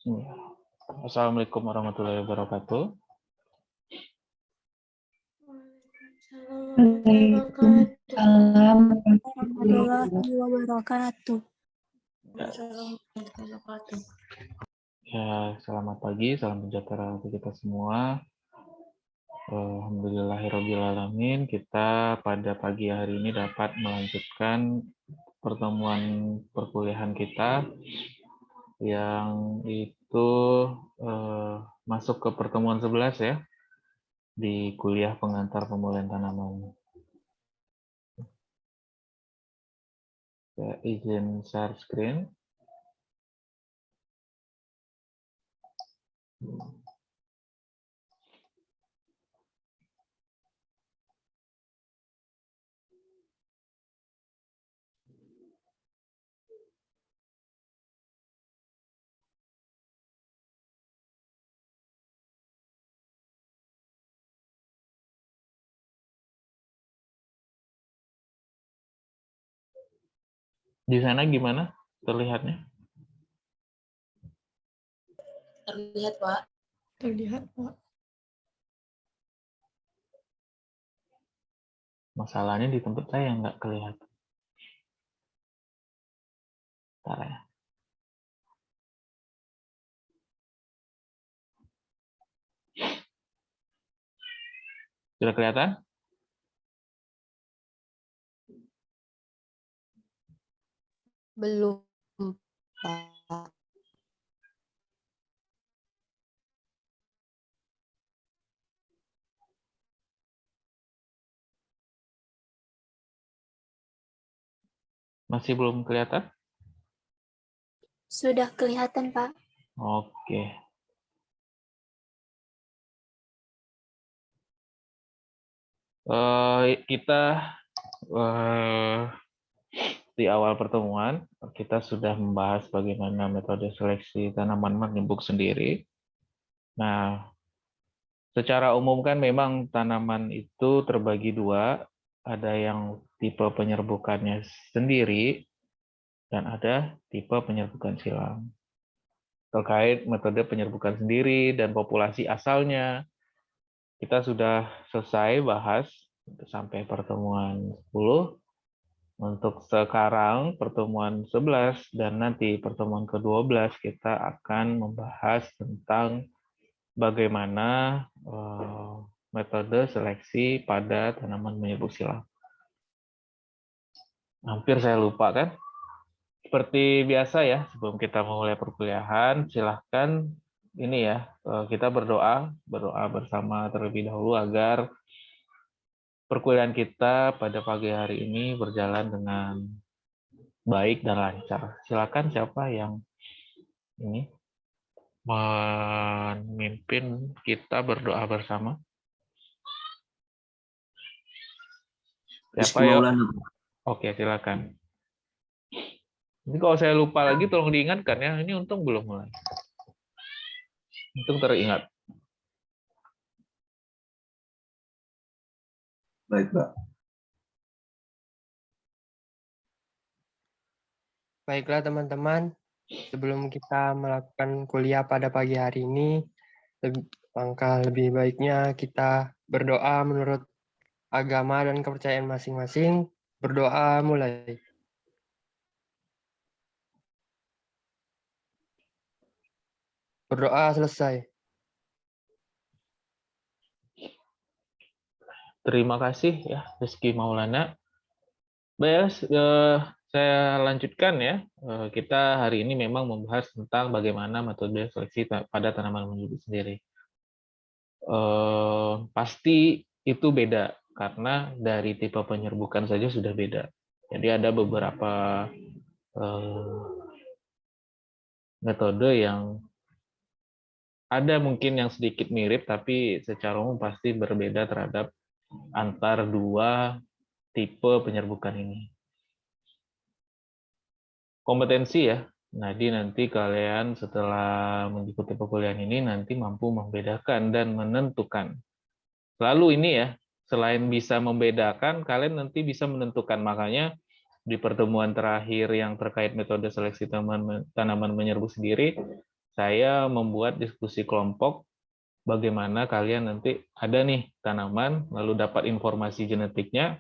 Ya. Assalamualaikum warahmatullahi wabarakatuh. Waalaikumsalam warahmatullahi wabarakatuh. Ya, selamat pagi, salam sejahtera untuk kita semua. Alhamdulillahirrabbilalamin, kita pada pagi hari ini dapat melanjutkan pertemuan perkuliahan kita yang itu masuk ke pertemuan 11 ya, di kuliah pengantar pemulihan tanaman. Saya izin share screen. Di sana gimana terlihatnya? Terlihat, Pak. Terlihat, Pak. Masalahnya di tempat saya nggak kelihatan. Bentar ya. Sudah kelihatan? Belum, Pak. Masih belum kelihatan? Sudah kelihatan, Pak. Oke. Kita di awal pertemuan kita sudah membahas bagaimana metode seleksi tanaman menyimbuk sendiri. Nah, secara umum kan memang tanaman itu terbagi dua, ada yang tipe penyerbukannya sendiri dan ada tipe penyerbukan silang. Terkait metode penyerbukan sendiri dan populasi asalnya, kita sudah selesai bahas sampai pertemuan 10. Untuk sekarang pertemuan 11 dan nanti pertemuan ke-12 kita akan membahas tentang bagaimana metode seleksi pada tanaman menyerbuk silang. Hampir saya lupa kan? Seperti biasa ya, sebelum kita memulai perkuliahan, silahkan ini ya, kita berdoa bersama terlebih dahulu agar perkuliahan kita pada pagi hari ini berjalan dengan baik dan lancar. Silakan siapa yang ini memimpin kita berdoa bersama. Siapa ya? Oke, silakan. Ini kalau saya lupa lagi tolong diingatkan ya. Ini untung belum mulai. Untung teringat. Baik, Pak. Baiklah teman-teman, sebelum kita melakukan kuliah pada pagi hari ini, langkah lebih baiknya kita berdoa menurut agama dan kepercayaan masing-masing. Berdoa mulai. Berdoa selesai. Terima kasih ya Rizky Maulana. Baik, saya lanjutkan ya. Kita hari ini memang membahas tentang bagaimana metode seleksi pada tanaman menyerbuk sendiri. Pasti itu beda karena dari tipe penyerbukan saja sudah beda. Jadi ada beberapa metode yang ada mungkin yang sedikit mirip, tapi secara umum pasti berbeda terhadap antar dua tipe penyerbukan ini. Kompetensi ya, jadi nanti kalian setelah mengikuti perkuliahan ini nanti mampu membedakan dan menentukan. Selalu ini ya, selain bisa membedakan, kalian nanti bisa menentukan. Makanya di pertemuan terakhir yang terkait metode seleksi tanaman menyerbuk sendiri, saya membuat diskusi kelompok bagaimana kalian nanti ada nih tanaman, lalu dapat informasi genetiknya,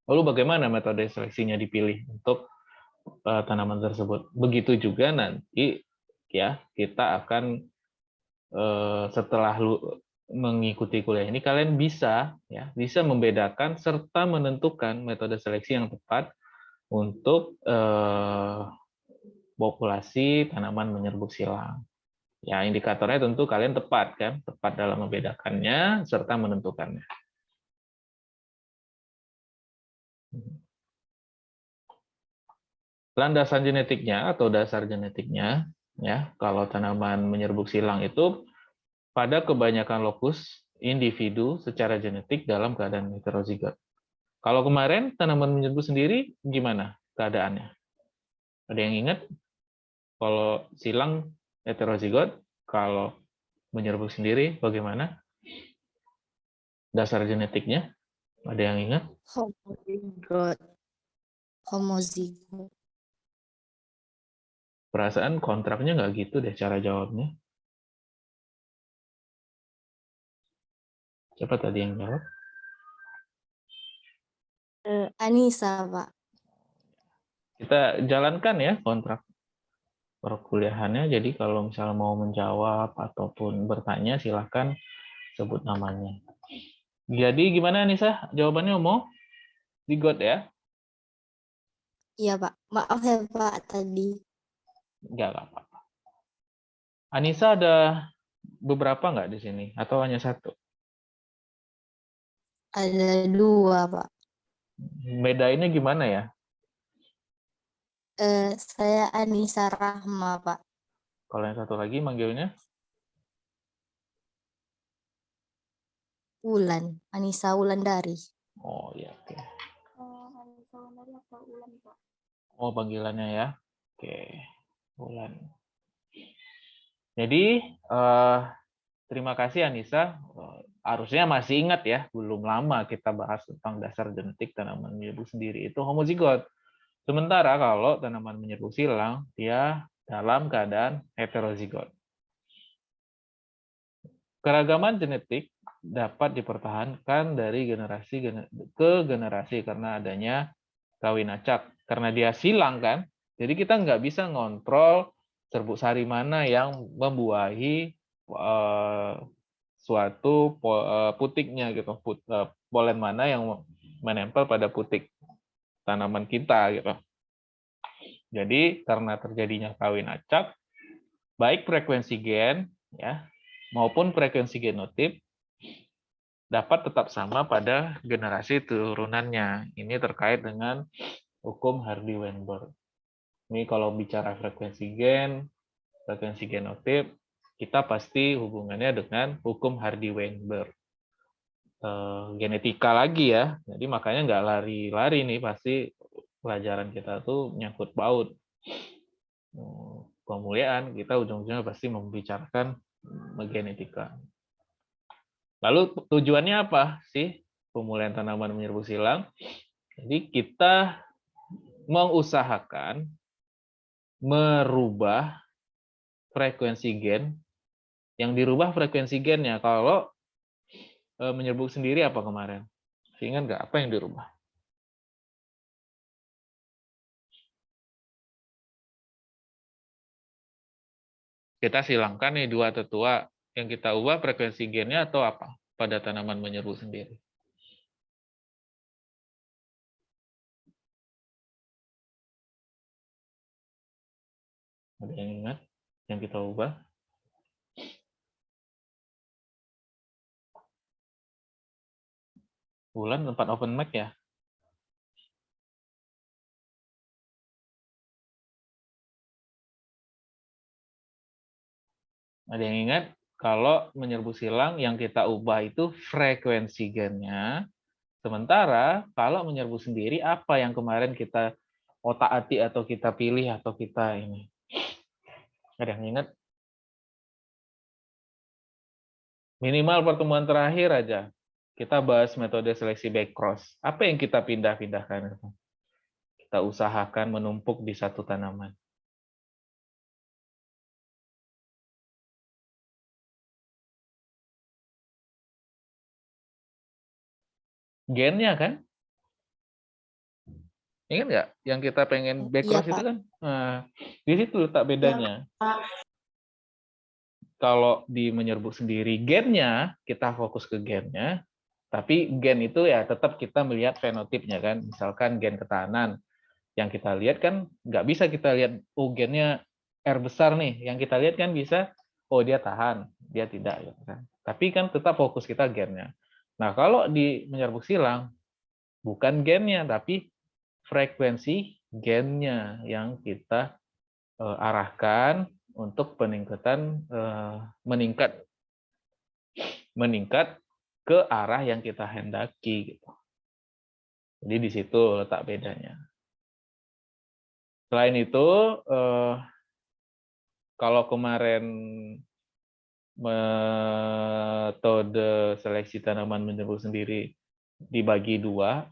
lalu bagaimana metode seleksinya dipilih untuk tanaman tersebut. Begitu juga nanti ya kita akan setelah mengikuti kuliah ini kalian bisa membedakan serta menentukan metode seleksi yang tepat untuk populasi tanaman menyerbuk silang. Ya, indikatornya tentu kalian tepat dalam membedakannya serta menentukannya. Landasan genetiknya atau dasar genetiknya, ya, kalau tanaman menyerbuk silang itu pada kebanyakan lokus individu secara genetik dalam keadaan heterozigot. Kalau kemarin tanaman menyerbuk sendiri gimana keadaannya? Ada yang ingat? Kalau silang heterozigot, kalau menyerbuk sendiri bagaimana? Dasar genetiknya? Ada yang ingat? Homozigot. Homozigot. Perasaan kontraknya nggak gitu deh cara jawabnya. Siapa tadi yang jawab? Anissa, Pak. Kita jalankan ya kontrak perkuliahannya. Jadi kalau misalnya mau menjawab ataupun bertanya, silahkan sebut namanya. Jadi gimana Anissa? Jawabannya mau? Zigot ya? Iya, Pak. Maaf ya, Pak, tadi. Nggak apa-apa. Anissa ada beberapa nggak di sini? Atau hanya satu? Ada 2, Pak. Bedainnya gimana ya? Saya Anissa Rahma, Pak. Kalau yang satu lagi manggilnya? Ulan. Anissa Wulandari. Oh iya, oke. Anissa Wulandari atau Ulan, Pak? Oh panggilannya ya? Oke, Bulan. Jadi terima kasih Anissa. Harusnya masih ingat ya, belum lama kita bahas tentang dasar genetik tanaman menyerbuk sendiri itu homozigot. Sementara kalau tanaman menyerbuk silang, dia dalam keadaan heterozigot. Keragaman genetik dapat dipertahankan dari generasi ke generasi karena adanya kawin acak. Karena dia silang kan, jadi kita nggak bisa ngontrol serbuk sari mana yang membuahi suatu putiknya gitu, polen mana yang menempel pada putik tanaman kita gitu. Jadi karena terjadinya kawin acak, baik frekuensi gen ya maupun frekuensi genotip dapat tetap sama pada generasi turunannya. Ini terkait dengan hukum Hardy-Weinberg. Ini kalau bicara frekuensi gen, frekuensi genotip, kita pasti hubungannya dengan hukum Hardy-Weinberg. Genetika lagi ya, jadi makanya nggak lari-lari nih, pasti pelajaran kita tuh nyangkut paut. Pemuliaan, kita ujung-ujungnya pasti membicarakan genetika. Lalu tujuannya apa sih pemulihan tanaman menyerbuk silang? Jadi kita mengusahakan merubah frekuensi gen, yang dirubah frekuensi gennya. Kalau menyerbuk sendiri apa kemarin? Ingat nggak apa yang dirubah? Kita silangkan nih dua tetua, yang kita ubah frekuensi gennya atau apa pada tanaman menyerbuk sendiri? Ada yang ingat yang kita ubah? Bulan tempat open mic ya? Ada yang ingat? Kalau menyerbuk silang yang kita ubah itu frekuensi gennya. Sementara kalau menyerbuk sendiri, apa yang kemarin kita otak-atik atau kita pilih atau kita ini? Ada yang ingat? Minimal pertemuan terakhir aja, kita bahas metode seleksi backcross. Apa yang kita pindah-pindahkan? Kita usahakan menumpuk di satu tanaman. gennya kan? Ingat nggak? Yang kita pengen Iya, backcross itu Pak. kan? Nah, di situ letak bedanya. Kalau di menyerbuk sendiri gennya, kita fokus ke gennya, tapi gen itu ya tetap kita melihat fenotipnya kan. Misalkan gen ketahanan, yang kita lihat kan nggak bisa kita lihat, oh gennya R besar nih. Yang kita lihat kan bisa, oh dia tahan, dia tidak. Gitu kan. Tapi kan tetap fokus kita gennya. Nah kalau di menyerbuk silang, bukan gennya, tapi frekuensi gennya yang kita arahkan untuk peningkatan meningkat ke arah yang kita hendaki gitu. Jadi di situ letak bedanya. Selain itu kalau kemarin metode seleksi tanaman menyerbuk sendiri dibagi dua,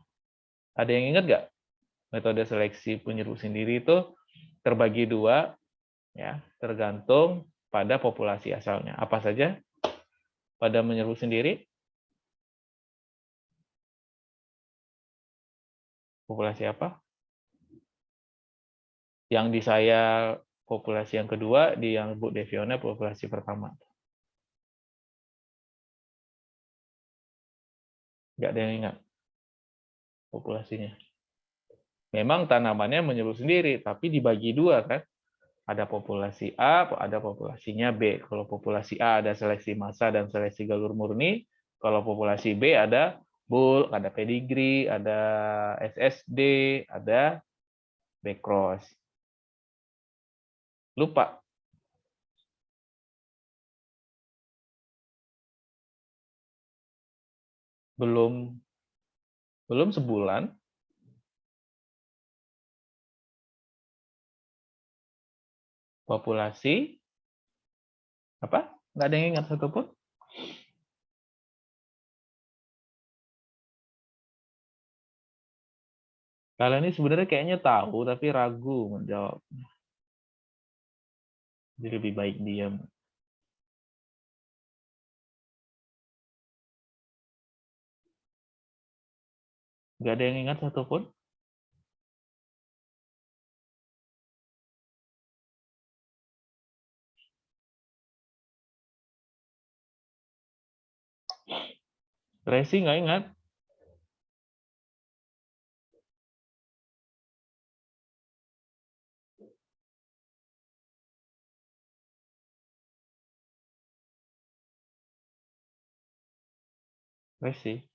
ada yang ingat nggak? Metode seleksi penyerbuk sendiri itu terbagi dua, ya, tergantung pada populasi asalnya. Apa saja pada menyerbuk sendiri? Populasi apa? Yang di saya populasi yang kedua, di yang Bu Deviona populasi pertama. Nggak ada yang ingat populasinya. Memang tanamannya menyerbuk sendiri, tapi dibagi dua kan. Ada populasi A, ada populasinya B. Kalau populasi A ada seleksi massa dan seleksi galur murni. Kalau populasi B ada bulk, ada pedigree, ada SSD, ada backcross. Lupa. Belum sebulan. Populasi apa? Nggak ada yang ingat satupun? Kalian ini sebenarnya kayaknya tahu tapi ragu menjawab. Jadi lebih baik diam. Nggak ada yang ingat satupun? Resi nggak ingat? Resi.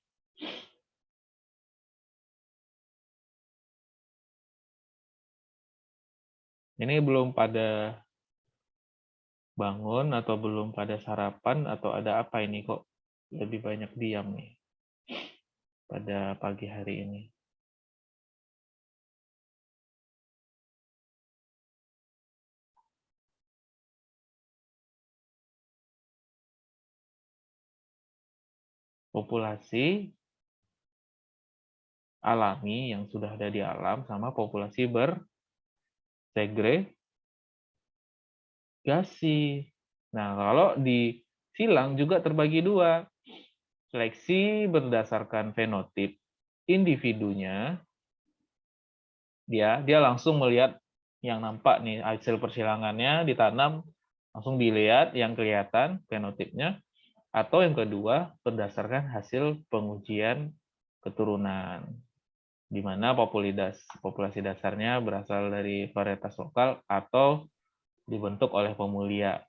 Ini belum pada bangun atau belum pada sarapan atau ada apa ini kok lebih banyak diam nih pada pagi hari ini? Populasi alami yang sudah ada di alam sama populasi bersegregasi. Nah, kalau di silang juga terbagi dua. Seleksi berdasarkan fenotip individunya, dia langsung melihat yang nampak nih hasil persilangannya ditanam, langsung dilihat yang kelihatan fenotipnya. Atau yang kedua, berdasarkan hasil pengujian keturunan, di mana populasi dasarnya berasal dari varietas lokal atau dibentuk oleh pemulia.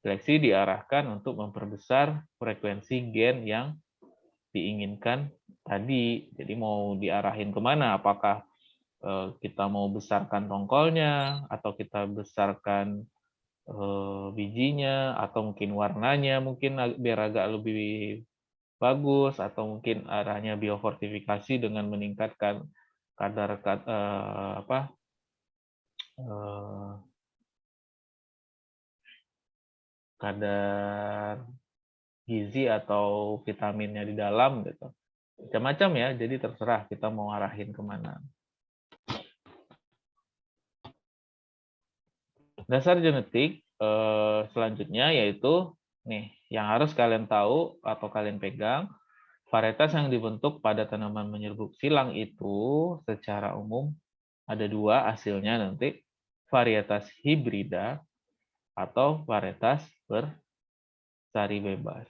Seleksi diarahkan untuk memperbesar frekuensi gen yang diinginkan tadi. Jadi mau diarahin kemana? Apakah kita mau besarkan tongkolnya, atau kita besarkan bijinya, atau mungkin warnanya mungkin biar agak lebih bagus, atau mungkin arahnya biofortifikasi dengan meningkatkan kadar kadar gizi atau vitaminnya di dalam gitu. Macam-macam ya, jadi terserah kita mau arahin kemana. Dasar genetik selanjutnya yaitu nih yang harus kalian tahu atau kalian pegang, Varietas yang dibentuk pada tanaman menyerbuk silang itu secara umum ada dua hasilnya nanti, varietas hibrida atau varietas bersari bebas.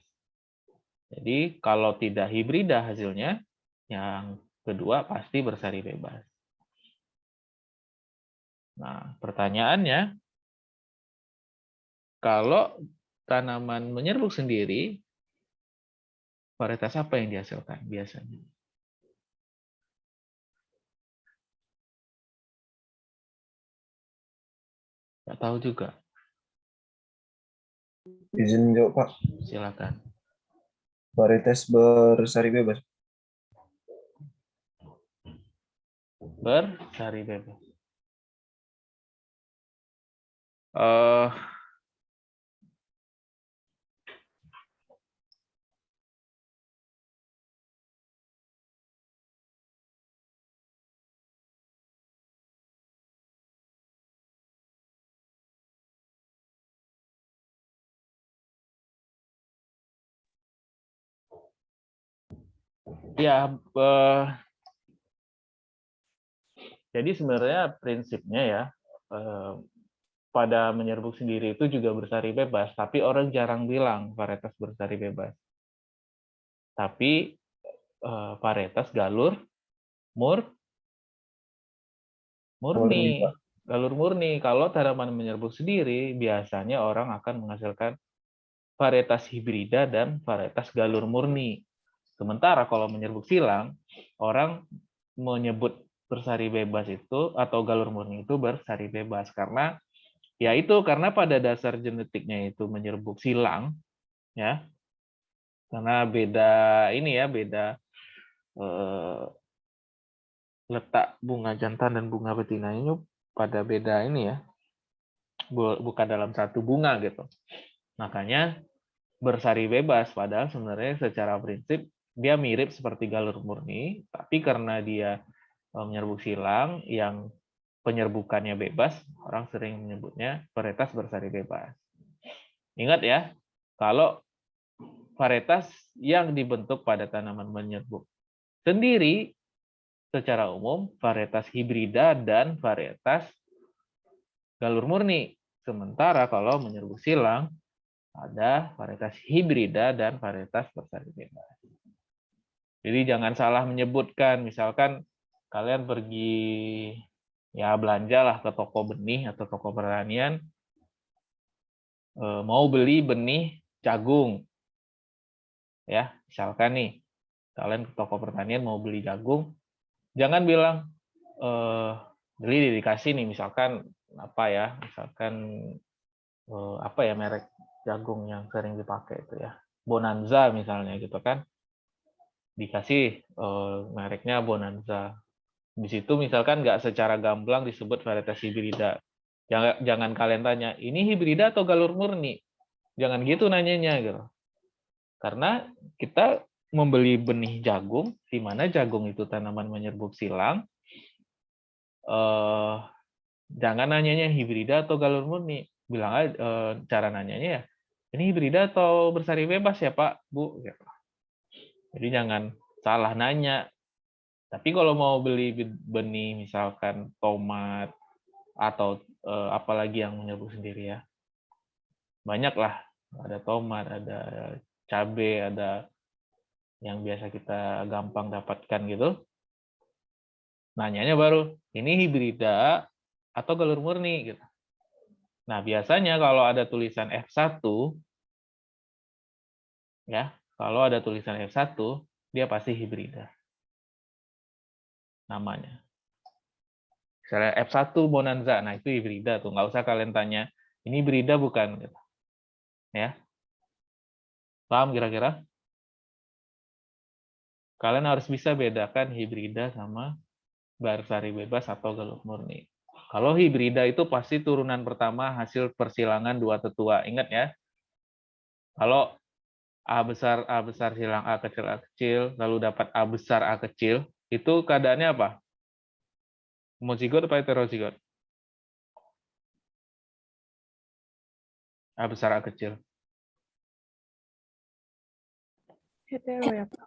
Jadi kalau tidak hibrida hasilnya, yang kedua pasti bersari bebas. Nah, pertanyaannya, kalau tanaman menyerbuk sendiri, varietas apa yang dihasilkan biasanya? Nggak tahu juga. Izin jawab, Pak. Silakan. Varietas bersari bebas. Bersari bebas. Ya, jadi sebenarnya prinsipnya ya, pada menyerbuk sendiri itu juga bersari bebas, tapi orang jarang bilang varietas bersari bebas. Tapi varietas galur murni. Pak. Galur murni. Kalau tanaman menyerbuk sendiri, biasanya orang akan menghasilkan varietas hibrida dan varietas galur murni. Sementara kalau menyerbuk silang, orang menyebut bersari bebas itu atau galur murni itu bersari bebas karena ya itu karena pada dasar genetiknya itu menyerbuk silang ya. Karena beda ini ya, beda letak bunga jantan dan bunga betina ini pada beda ini ya. Bukan dalam satu bunga gitu. Makanya bersari bebas, padahal sebenarnya secara prinsip dia mirip seperti galur murni, tapi karena dia menyerbuk silang yang penyerbukannya bebas, orang sering menyebutnya varietas bersari bebas. Ingat ya, kalau varietas yang dibentuk pada tanaman menyerbuk sendiri, secara umum varietas hibrida dan varietas galur murni. Sementara kalau menyerbuk silang, ada varietas hibrida dan varietas bersari bebas. Jadi jangan salah menyebutkan, misalkan kalian pergi ya belanja lah ke toko benih atau toko pertanian, mau beli benih jagung, ya misalkan nih kalian ke toko pertanian mau beli jagung, jangan bilang beli dikasih nih misalkan apa ya, misalkan apa ya merek jagung yang sering dipakai itu ya, Bonanza misalnya gitu kan, dikasih mereknya Bonanza. Di situ misalkan nggak secara gamblang disebut varietas hibrida. Jangan kalian tanya, ini hibrida atau galur murni? Jangan gitu nanyanya gitu. Karena kita membeli benih jagung, di mana jagung itu tanaman menyerbuk silang, jangan nanyanya hibrida atau galur murni. Bilang aja cara nanyanya ya, ini hibrida atau bersari bebas ya Pak, Bu? Gitu. Jadi jangan salah nanya. Tapi kalau mau beli benih misalkan tomat atau apalagi yang menyerbuk sendiri ya, banyak lah. Ada tomat, ada cabai, ada yang biasa kita gampang dapatkan gitu. Nanyanya baru, ini hibrida atau galur murni gitu. Nah, biasanya kalau ada tulisan F1 ya, kalau ada tulisan F1 dia pasti hibrida. Namanya. Misalnya F1 Bonanza, nah itu hibrida tuh, nggak usah kalian tanya, ini hibrida bukan gitu. Ya. Paham kira-kira? Kalian harus bisa bedakan hibrida sama bersari bebas atau galur murni. Kalau hibrida itu pasti turunan pertama hasil persilangan dua tetua. Ingat ya. Kalau A besar silang A kecil, lalu dapat A besar A kecil, itu keadaannya apa? Homozigot atau heterozigot? A besar A kecil. Hetero ya, Pak.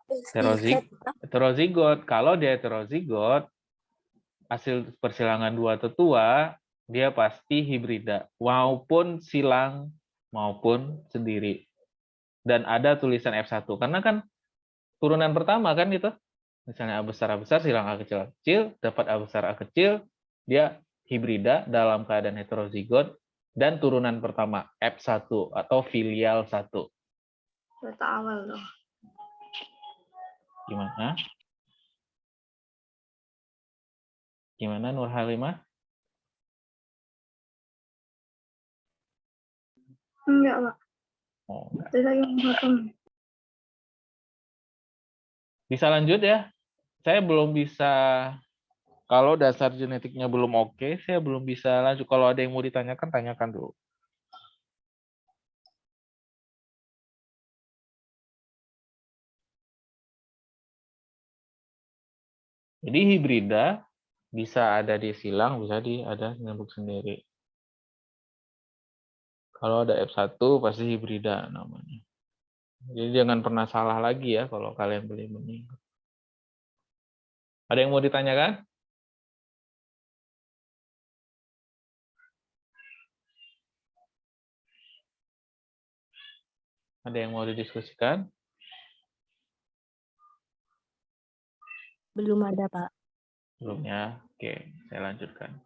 Heterozigot. Kalau dia heterozigot, hasil persilangan dua tetua, dia pasti hibrida, maupun silang maupun sendiri. Dan ada tulisan F1, karena kan turunan pertama kan itu. Misalnya A besar silang A kecil, dapat A besar A kecil, dia hibrida dalam keadaan heterozigot, dan turunan pertama F1 atau filial 1. Data awal loh. Gimana? Gimana Nur Halimah? Enggak, Pak. Oh, enggak. Tadi lagi menghitung. Bisa lanjut ya? Saya belum bisa, kalau dasar genetiknya belum oke, saya belum bisa lanjut. Kalau ada yang mau ditanyakan, tanyakan dulu. Jadi hibrida bisa ada di silang, bisa ada nyambuk sendiri. Kalau ada F1 pasti hibrida namanya. Jadi jangan pernah salah lagi ya kalau kalian beli benih. Ada yang mau ditanyakan? Ada yang mau didiskusikan? Belum ada, Pak. Belum ya? Oke, saya lanjutkan.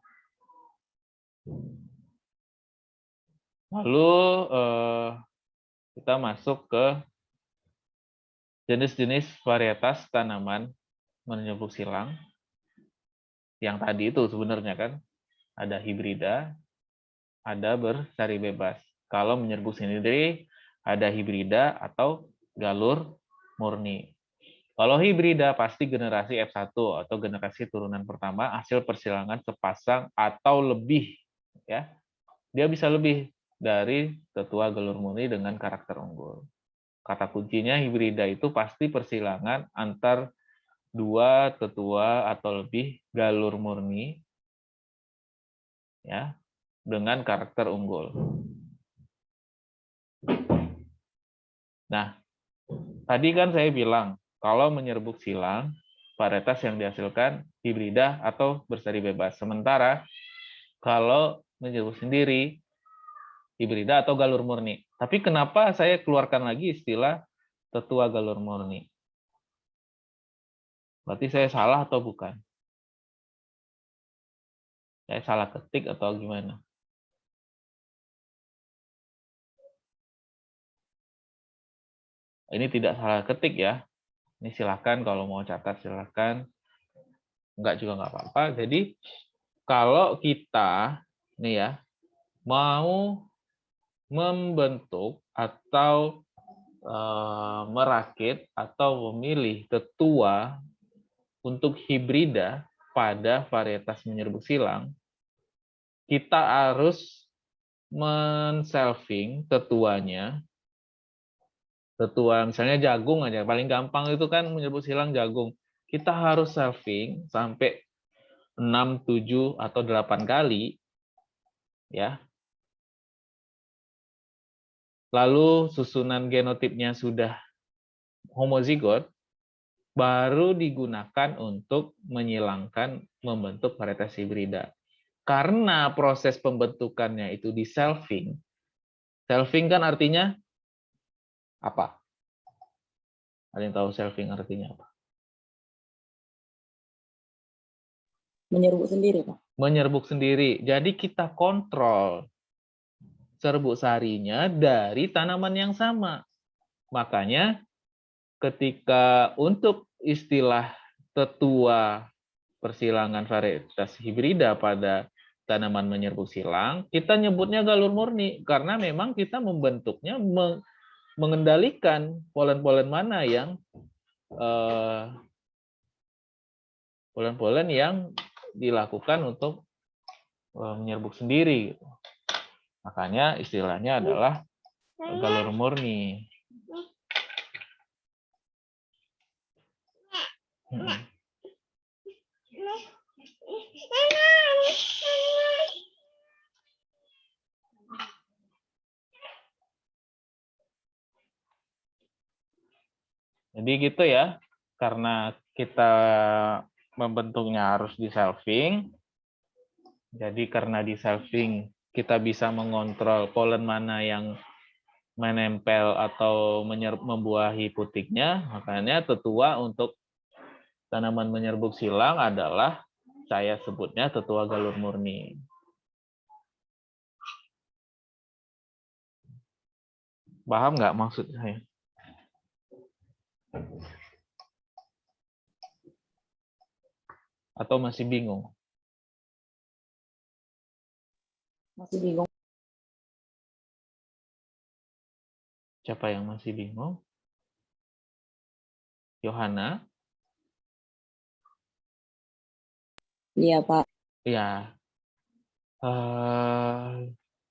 Lalu kita masuk ke jenis-jenis varietas tanaman menyerbu silang. Yang tadi itu sebenarnya kan ada hibrida, ada bersari bebas. Kalau menyerbu sendiri ada hibrida atau galur murni. Kalau hibrida pasti generasi F1 atau generasi turunan pertama hasil persilangan sepasang atau lebih, ya. Dia bisa lebih dari tetua galur murni dengan karakter unggul. Kata kuncinya hibrida itu pasti persilangan antar dua tetua atau lebih galur murni, ya, dengan karakter unggul. Nah, tadi kan saya bilang kalau menyerbuk silang, varietas yang dihasilkan hibrida atau bersari bebas. Sementara kalau menyerbuk sendiri, hibrida atau galur murni. Tapi kenapa saya keluarkan lagi istilah tetua galur murni? Berarti saya salah atau bukan? Saya salah ketik atau gimana? Ini tidak salah ketik ya. Ini silakan kalau mau catat silakan. Enggak juga nggak apa-apa. Jadi kalau kita nih ya mau membentuk atau merakit atau memilih tetua untuk hibrida pada varietas menyerbuk silang, kita harus men-selving tetuanya. Tetua misalnya jagung aja, paling gampang itu kan menyebut silang jagung. Kita harus selfing sampai 6, 7, atau 8 kali. Ya. Lalu susunan genotipnya sudah homozigot, baru digunakan untuk menyilangkan membentuk varietas hibrida. Karena proses pembentukannya itu di selfing. Selfing kan artinya apa? Ada yang tahu selfing artinya apa? Menyerbuk sendiri, Pak. Menyerbuk sendiri. Jadi kita kontrol serbuk sarinya dari tanaman yang sama. Makanya ketika untuk istilah tetua persilangan varietas hibrida pada tanaman menyerbuk silang, kita nyebutnya galur murni karena memang kita membentuknya mengendalikan polen-polen mana yang polen-polen yang dilakukan untuk menyerbuk sendiri. Makanya istilahnya adalah galur murni. Jadi gitu ya, karena kita membentuknya harus di selfing, jadi karena di selfing kita bisa mengontrol polen mana yang menempel atau membuahi putiknya, makanya tetua untuk tanaman menyerbuk silang adalah saya sebutnya tetua galur murni. Paham nggak maksud saya? Atau masih bingung? Masih bingung. Siapa yang masih bingung? Yohana? Iya, Pak. Ya.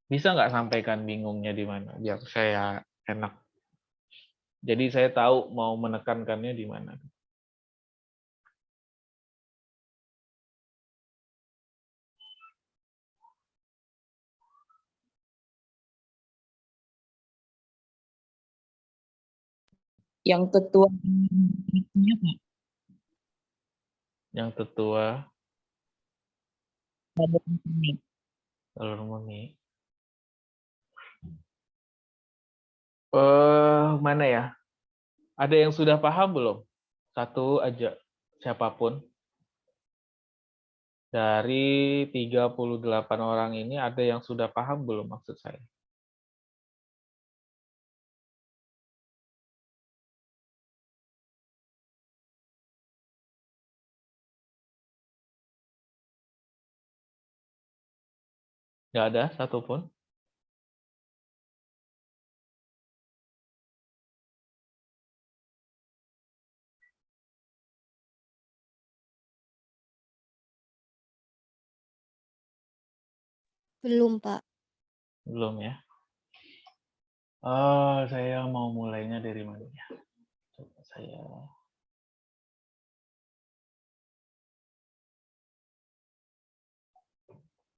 Bisa nggak sampaikan bingungnya di mana? Biar saya enak. Jadi saya tahu mau menekankannya di mana. Yang ketua itunya, Pak. Yang tetua Galur murni. galur murni. Mana ya? Ada yang sudah paham belum? Satu aja, siapapun. Dari 38 orang ini ada yang sudah paham belum maksud saya? Nggak ada satupun? Belum, Pak. Belum ya? Saya mau mulainya dari mana ya? Coba saya...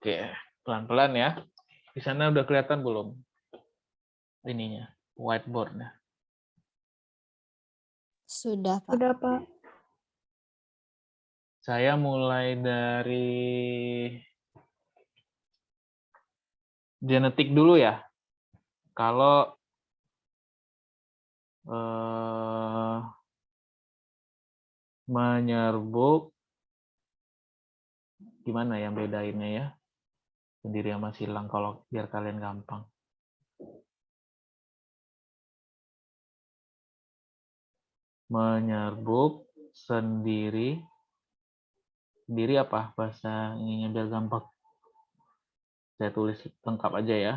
Oke, pelan-pelan ya. Di sana udah kelihatan belum? Ininya, whiteboard-nya. Sudah, Pak. Udah, Pak. Saya mulai dari genetik dulu ya. Kalau menyerbuk, gimana yang bedainnya ya? Sendiri sama silang kalau biar kalian gampang. Menyerbuk sendiri. Sendiri apa bahasa ininya biar gampang? Saya tulis lengkap aja ya.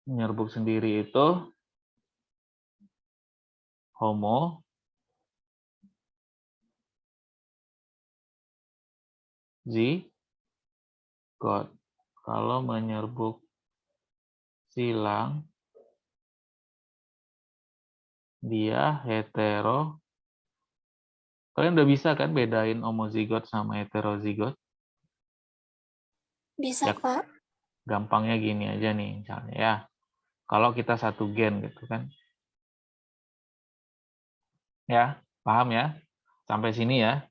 Menyerbuk sendiri itu homo, zigot. Kalau menyerbuk silang, dia hetero. Kalian udah bisa kan bedain homozigot sama heterozigot? Bisa, Ya. Pak. Gampangnya gini aja nih misalnya ya. Kalau kita satu gen gitu kan. Ya, paham ya? Sampai sini ya.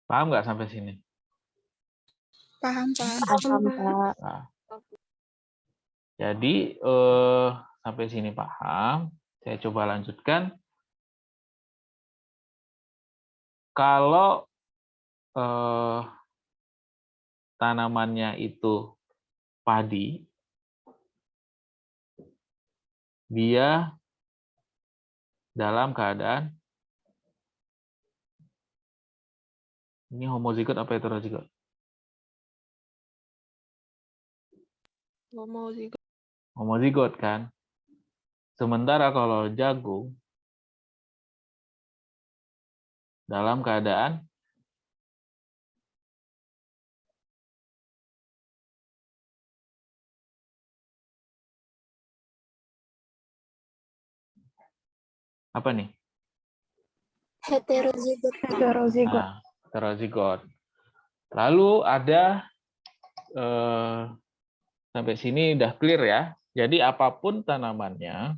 Paham nggak sampai sini? Paham, Pak. Paham, Pak. Nah, jadi sampai sini paham. Saya coba lanjutkan. Kalau tanamannya itu padi, dia dalam keadaan ini homozigot apa heterozigot? Homozigot kan. Sementara kalau jagung dalam keadaan apa nih? Heterozigot. Heterozigot. Nah, heterozigot. Lalu ada sampai sini udah clear ya. Jadi apapun tanamannya,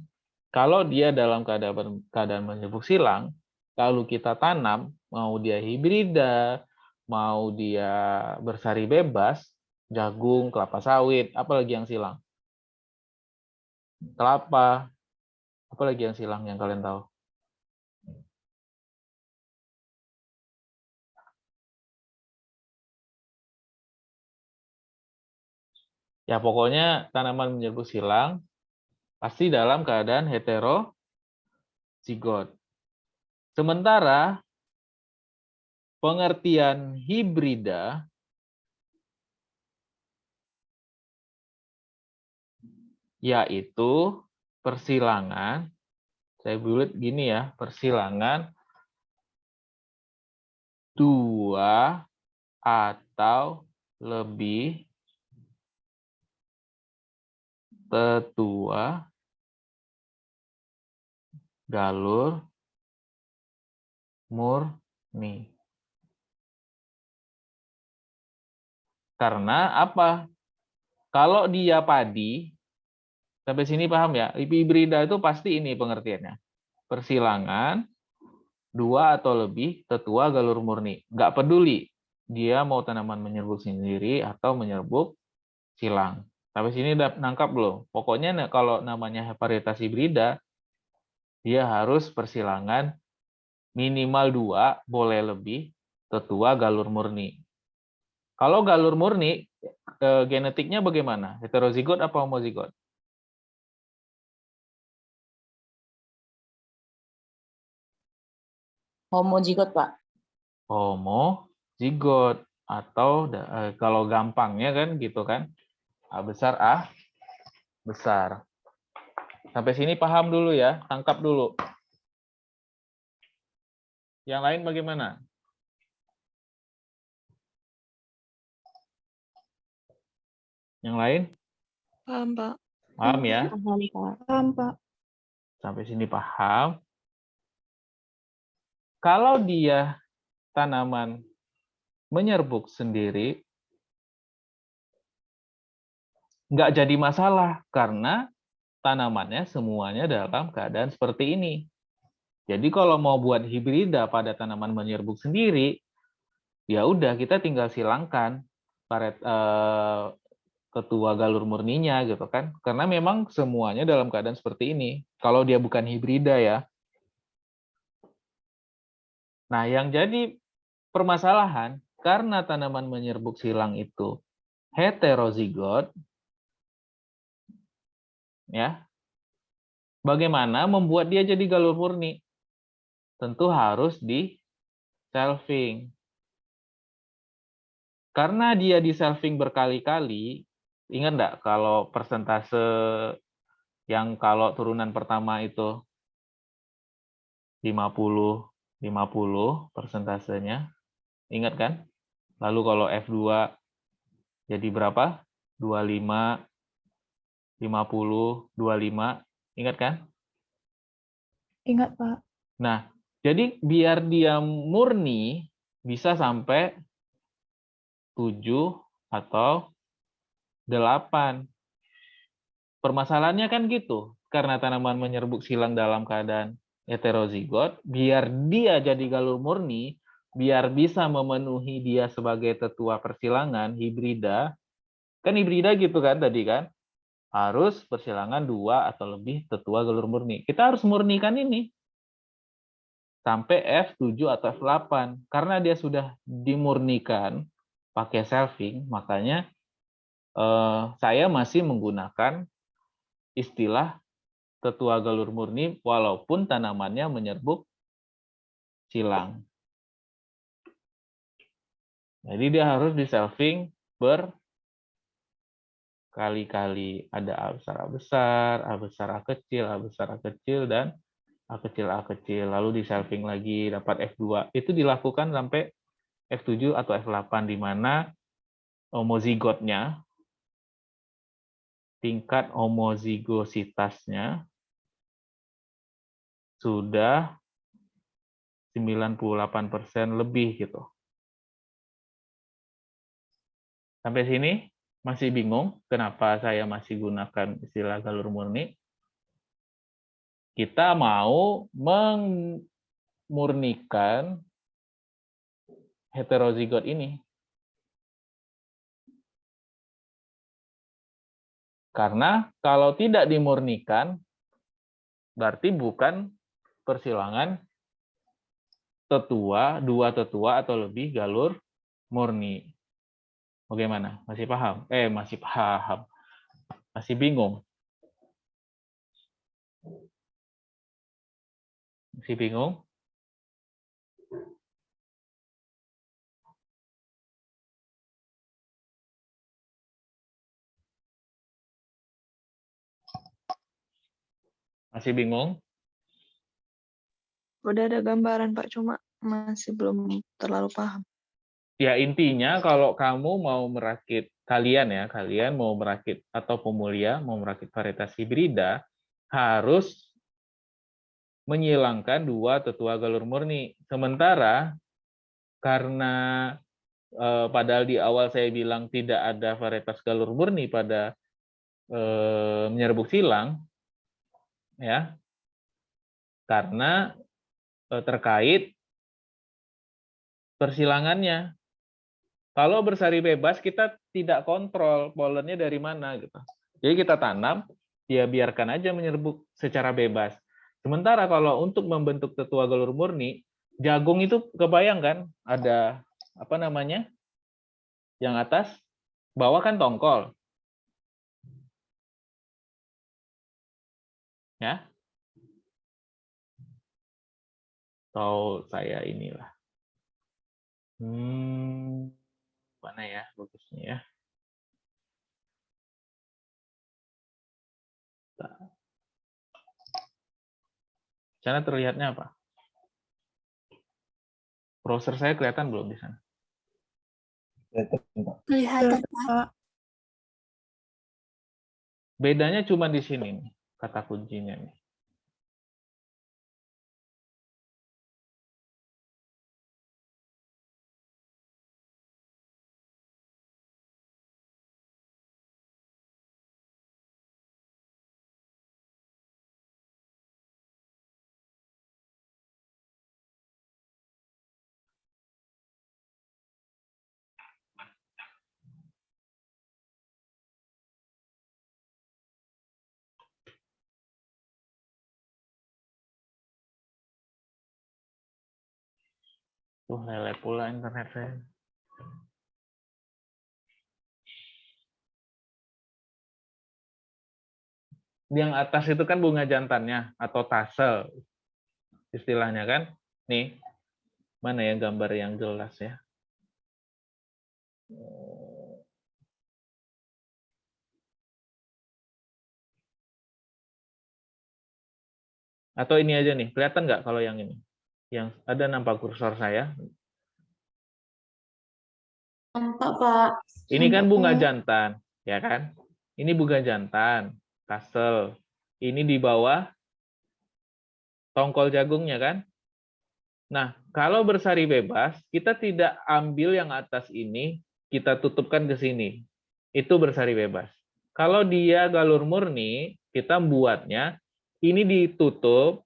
kalau dia dalam keadaan menyerbuk silang, lalu kita tanam, mau dia hibrida, mau dia bersari bebas, jagung, kelapa sawit, apalagi yang silang? Kelapa, apalagi yang silang yang kalian tahu? Ya pokoknya tanaman menyerbuk silang pasti dalam keadaan heterozigot. Sementara pengertian hibrida yaitu persilangan, saya bulat gini ya, persilangan dua atau lebih tetua galur murni. Karena apa? Kalau dia padi, sampai sini paham ya? Hibrida itu pasti ini pengertiannya. Persilangan dua atau lebih tetua galur murni. Nggak peduli dia mau tanaman menyerbuk sendiri atau menyerbuk silang. Sampai sini udah nangkap belum? Pokoknya kalau namanya varietas hibrida, dia harus persilangan minimal 2, boleh lebih, tetua galur murni. Kalau galur murni, genetiknya bagaimana? Heterozigot apa homozigot? Homozigot, Pak. Homozigot. Atau kalau gampangnya kan gitu kan, A besar, A besar. Sampai sini paham dulu ya, tangkap dulu. Yang lain bagaimana? Yang lain? Paham, Pak. Paham ya? Paham, Pak. Paham, Pak. Sampai sini paham. Kalau dia tanaman menyerbuk sendiri, nggak jadi masalah karena tanamannya semuanya dalam keadaan seperti ini. Jadi kalau mau buat hibrida pada tanaman menyerbuk sendiri, ya udah kita tinggal silangkan ketua galur murninya gitu kan. Karena memang semuanya dalam keadaan seperti ini. Kalau dia bukan hibrida ya. Nah, yang jadi permasalahan karena tanaman menyerbuk silang itu heterozigot, ya. Bagaimana membuat dia jadi galur murni? Tentu harus di selfing. Karena dia di selfing berkali-kali, ingat enggak kalau persentase yang kalau turunan pertama itu 50 persentasenya, ingat kan? Lalu kalau F2 jadi berapa? 25, 50, 25, ingat kan? Ingat, Pak. Nah, jadi biar dia murni bisa sampai 7 atau 8. Permasalahannya kan gitu. Karena tanaman menyerbuk silang dalam keadaan heterozigot, biar dia jadi galur murni, biar bisa memenuhi dia sebagai tetua persilangan, hibrida, kan hibrida gitu kan tadi kan, harus persilangan 2 atau lebih tetua galur murni. Kita harus murnikan ini sampai F7 atau F8. Karena dia sudah dimurnikan pakai selfing, makanya saya masih menggunakan istilah tetua galur murni walaupun tanamannya menyerbuk silang. Jadi dia harus di selfing berkali-kali. Ada A besar, A besar, A besar, A kecil, A besar, A kecil, dan A kecil, A kecil. Lalu di selfing lagi dapat F2. Itu dilakukan sampai F7 atau F8 di mana homozigotnya, tingkat homozigositasnya sudah 98% lebih gitu. Sampai sini Masih bingung kenapa saya masih gunakan istilah galur murni? Kita mau memurnikan heterozigot ini. Karena kalau tidak dimurnikan, berarti bukan persilangan tetua, dua tetua atau lebih galur murni. Bagaimana? Masih paham? Masih paham. Masih bingung? Masih bingung? Masih bingung? Udah ada gambaran, Pak, cuma masih belum terlalu paham. Ya intinya kalau kamu mau merakit, kalian mau merakit atau pemulia mau merakit varietas hibrida, harus menyilangkan dua tetua galur murni. Sementara karena padahal di awal saya bilang tidak ada varietas galur murni pada menyerbuk silang, ya, karena terkait persilangannya. Kalau bersari bebas kita tidak kontrol polennya dari mana gitu. Jadi kita tanam, dia biarkan aja menyerbuk secara bebas. Sementara kalau untuk membentuk tetua galur murni, jagung itu kebayang kan ada apa namanya? Yang atas, bawah kan tongkol. Ya. Atau saya inilah. Mana ya bagusnya ya? Sana terlihatnya apa? Browser saya kelihatan belum di sana? Kelihatan, Pak. Pak. Bedanya cuma di sini nih, kata kuncinya nih. Tuh lele pula internet saya. Yang atas itu kan bunga jantannya atau tasel istilahnya kan. Nih, mana ya gambar yang jelas ya? Atau ini aja nih, kelihatan nggak kalau yang ini? Yang ada nampak kursor saya. Nampak, Pak. Ini kan bunga jantan, ya kan? Ini bunga jantan, tasel. Ini di bawah tongkol jagungnya kan? Nah, kalau bersari bebas, kita tidak ambil yang atas ini, kita tutupkan ke sini. Itu bersari bebas. Kalau dia galur murni, kita buatnya, ini ditutup,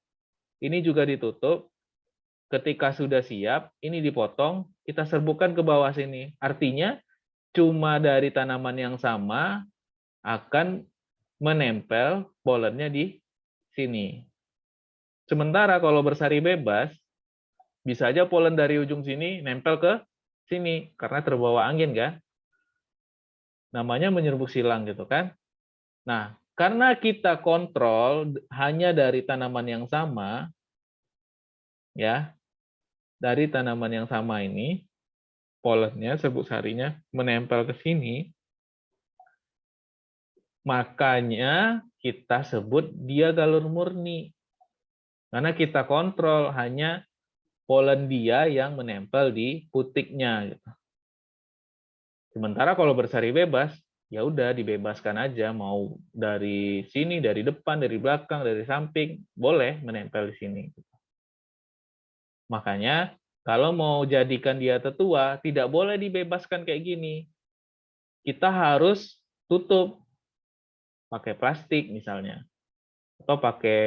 ini juga ditutup. Ketika sudah siap, ini dipotong, kita serbukan ke bawah sini. Artinya, cuma dari tanaman yang sama akan menempel polennya di sini. Sementara kalau bersari bebas, bisa aja polen dari ujung sini nempel ke sini karena terbawa angin kan. Namanya menyerbuk silang gitu kan. Nah, karena kita kontrol hanya dari tanaman yang sama, ya, dari tanaman yang sama ini, polennya, serbuk sarinya menempel ke sini, makanya kita sebut dia galur murni. Karena kita kontrol hanya polen dia yang menempel di putiknya. Gitu. Sementara kalau bersari bebas, ya udah dibebaskan aja, mau dari sini, dari depan, dari belakang, dari samping, boleh menempel di sini. Makanya kalau mau jadikan dia tetua, tidak boleh dibebaskan kayak gini. kita harus tutup pakai plastik misalnya, atau pakai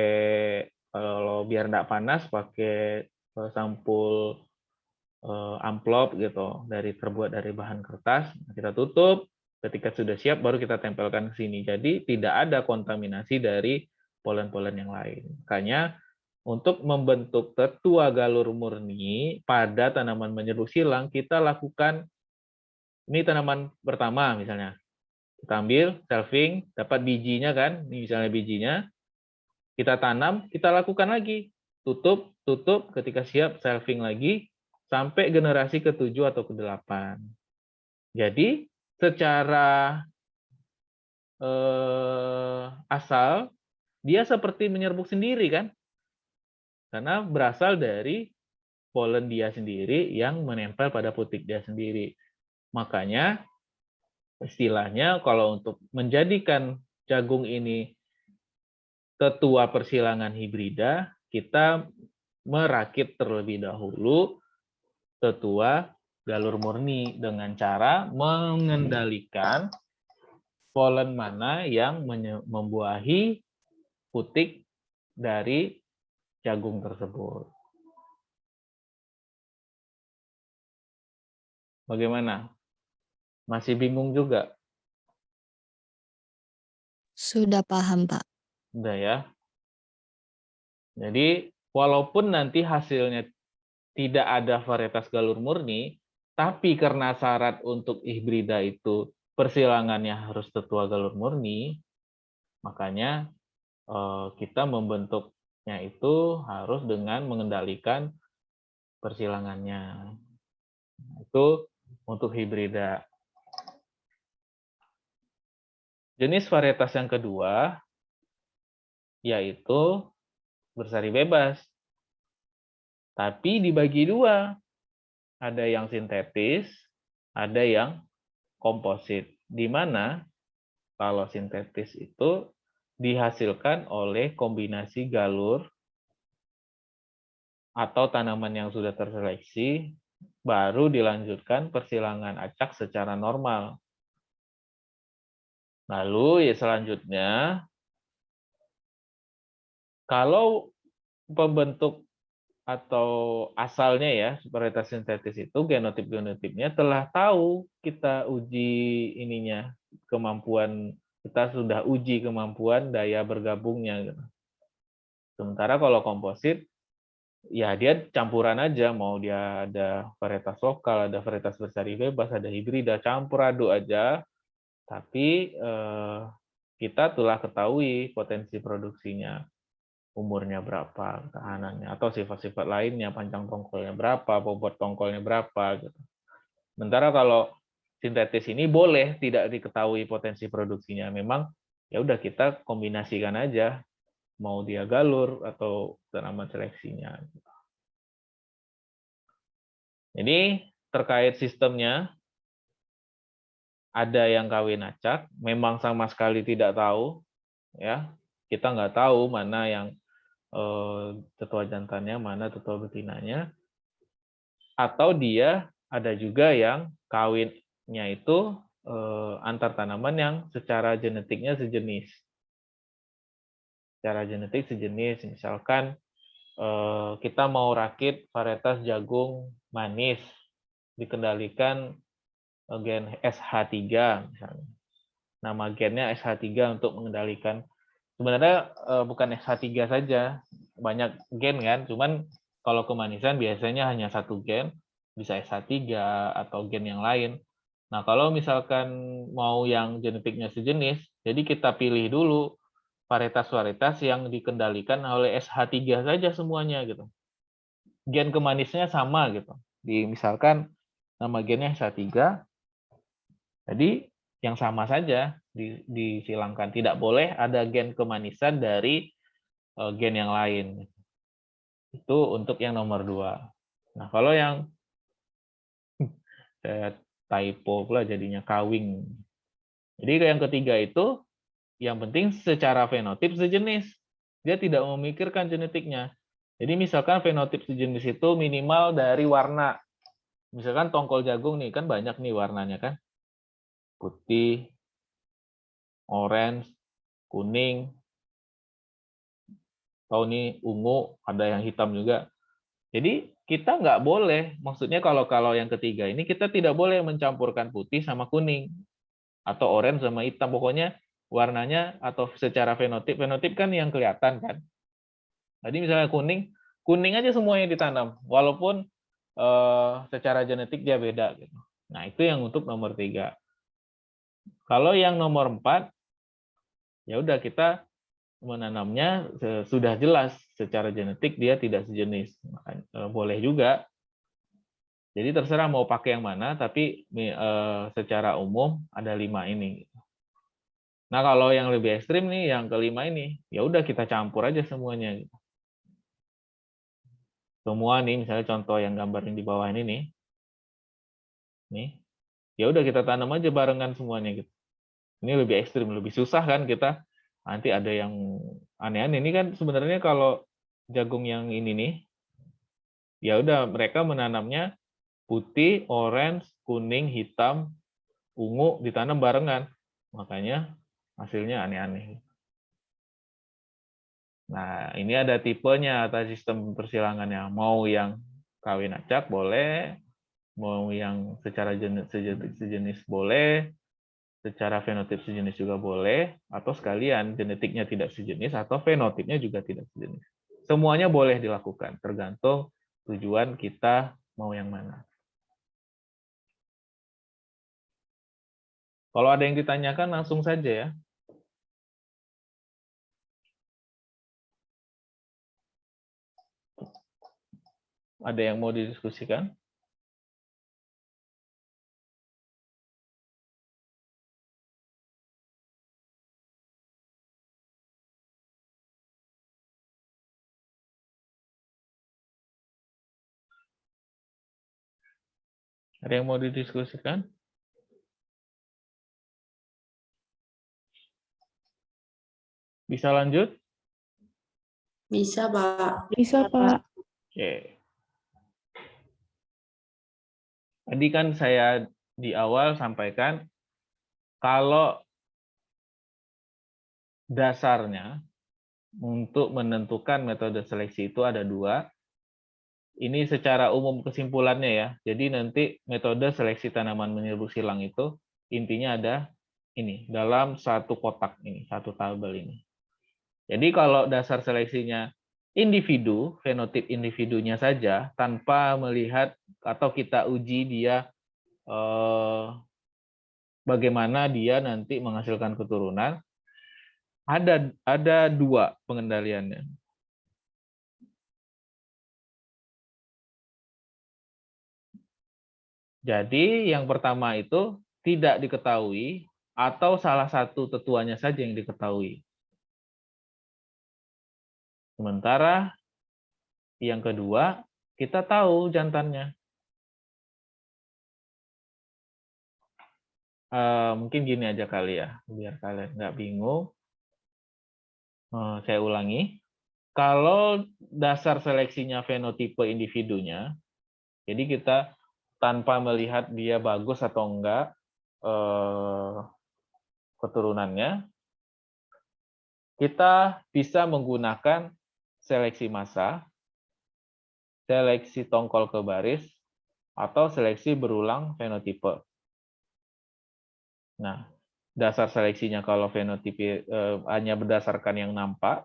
kalau biar nggak panas pakai sampul amplop gitu terbuat dari bahan kertas. Kita tutup, ketika sudah siap baru kita tempelkan ke sini. Jadi tidak ada kontaminasi dari polen-polen yang lain. Makanya untuk membentuk tetua galur murni pada tanaman menyerbuk silang, kita lakukan, ini tanaman pertama misalnya, kita ambil shelving, dapat bijinya kan, ini misalnya bijinya, kita tanam, kita lakukan lagi, tutup, ketika siap shelving lagi, sampai generasi ke-7 atau ke-8. Jadi secara asal, dia seperti menyerbuk sendiri kan, karena berasal dari polen dia sendiri yang menempel pada putik dia sendiri. Makanya istilahnya kalau untuk menjadikan jagung ini tetua persilangan hibrida, kita merakit terlebih dahulu tetua galur murni dengan cara mengendalikan polen mana yang membuahi putik dari jagung tersebut. Bagaimana? Masih bingung juga? Sudah paham, Pak. Udah ya. Jadi, walaupun nanti hasilnya tidak ada varietas galur murni, tapi karena syarat untuk hibrida itu persilangannya harus tetua galur murni, makanya kita membentuknya itu harus dengan mengendalikan persilangannya. Itu untuk hibrida. Jenis varietas yang kedua yaitu bersari bebas. Tapi dibagi dua. Ada yang sintetis, ada yang komposit. Di mana kalau sintetis itu dihasilkan oleh kombinasi galur atau tanaman yang sudah terseleksi, baru dilanjutkan persilangan acak secara normal. Lalu selanjutnya, kalau pembentuk atau asalnya ya, varietas sintetis itu genotip-genotipnya telah tahu kita uji ininya, kemampuan, kita sudah uji kemampuan daya bergabungnya. Sementara kalau komposit, ya dia campuran aja, mau dia ada varietas lokal, ada varietas bersari bebas, ada hibrida, campur aduk aja, tapi kita telah ketahui potensi produksinya. Umurnya berapa, tahanannya, atau sifat-sifat lainnya, panjang tongkolnya berapa, bobot tongkolnya berapa, gitu. Sementara kalau sintetis ini boleh tidak diketahui potensi produksinya, memang ya udah kita kombinasikan aja, mau dia galur atau tanaman seleksinya. Jadi terkait sistemnya, ada yang kawin acak, memang sama sekali tidak tahu, ya kita nggak tahu mana yang tetua jantannya, mana tetua betinanya, atau dia ada juga yang kawinnya itu antar tanaman yang secara genetiknya sejenis. Secara genetik sejenis, misalkan kita mau rakit varietas jagung manis, dikendalikan gen SH3 misalnya. Nama gennya SH3 untuk mengendalikan. Sebenarnya bukan SH3 saja, banyak gen kan, cuman kalau kemanisan biasanya hanya satu gen, bisa SH3 atau gen yang lain. Nah, kalau misalkan mau yang genetiknya sejenis, jadi kita pilih dulu varietas-varietas yang dikendalikan oleh SH3 saja semuanya gitu. Gen kemanisnya sama gitu. Misalkan nama gennya SH3, jadi yang sama saja disilangkan. Tidak boleh ada gen kemanisan dari gen yang lain. Itu untuk yang nomor 2. Nah, kalau yang typo pula jadinya kawing. Jadi yang ketiga itu, yang penting secara fenotip sejenis. Dia tidak memikirkan genetiknya. Jadi misalkan fenotip sejenis itu minimal dari warna. Misalkan tongkol jagung nih, kan banyak nih warnanya kan. putih, orange, kuning, atau ini ungu, ada yang hitam juga. Jadi kita nggak boleh, maksudnya kalau yang ketiga ini kita tidak boleh mencampurkan putih sama kuning atau orange sama hitam, pokoknya warnanya atau secara fenotip kan yang kelihatan kan. Jadi misalnya kuning aja semuanya ditanam, walaupun secara genetik dia beda. Gitu. Nah itu yang untuk nomor 3. Kalau yang nomor 4, ya udah kita menanamnya sudah jelas secara genetik dia tidak sejenis. Boleh juga. Jadi terserah mau pakai yang mana, tapi secara umum ada 5 ini. Nah kalau yang lebih ekstrim nih, yang kelima ini, ya udah kita campur aja semuanya. Semua nih, misalnya contoh yang gambar yang di bawah ini nih, ya udah kita tanam aja barengan semuanya gitu. Ini lebih ekstrim, lebih susah kan kita. Nanti ada yang aneh-aneh. Ini kan sebenarnya kalau jagung yang ini nih, ya udah mereka menanamnya putih, orange, kuning, hitam, ungu ditanam barengan. Makanya hasilnya aneh-aneh. Nah, ini ada tipenya atau sistem persilangannya. Mau yang kawin acak boleh, mau yang secara sejenis boleh, secara fenotip sejenis juga boleh, atau sekalian genetiknya tidak sejenis atau fenotipnya juga tidak sejenis. Semuanya boleh dilakukan, tergantung tujuan kita mau yang mana. Kalau ada yang ditanyakan langsung saja ya. Ada yang mau didiskusikan? Ada yang mau didiskusikan? Bisa lanjut? Bisa, Pak. Bisa, Pak. Oke. Tadi kan saya di awal sampaikan kalau dasarnya untuk menentukan metode seleksi itu ada 2. Ini secara umum kesimpulannya ya. Jadi nanti metode seleksi tanaman menyerbu silang itu intinya ada ini dalam satu kotak ini, satu tabel ini. Jadi kalau dasar seleksinya individu, fenotip individunya saja tanpa melihat atau kita uji dia bagaimana dia nanti menghasilkan keturunan, ada 2 pengendaliannya. Jadi yang pertama itu tidak diketahui atau salah satu tetuanya saja yang diketahui. Sementara yang kedua, kita tahu jantannya. Mungkin gini aja kali ya, biar kalian nggak bingung. Saya ulangi. Kalau dasar seleksinya fenotipe individunya, jadi kita tanpa melihat dia bagus atau enggak keturunannya, kita bisa menggunakan seleksi massa, seleksi tongkol ke baris, atau seleksi berulang fenotipe. Nah, dasar seleksinya kalau fenotipe hanya berdasarkan yang nampak,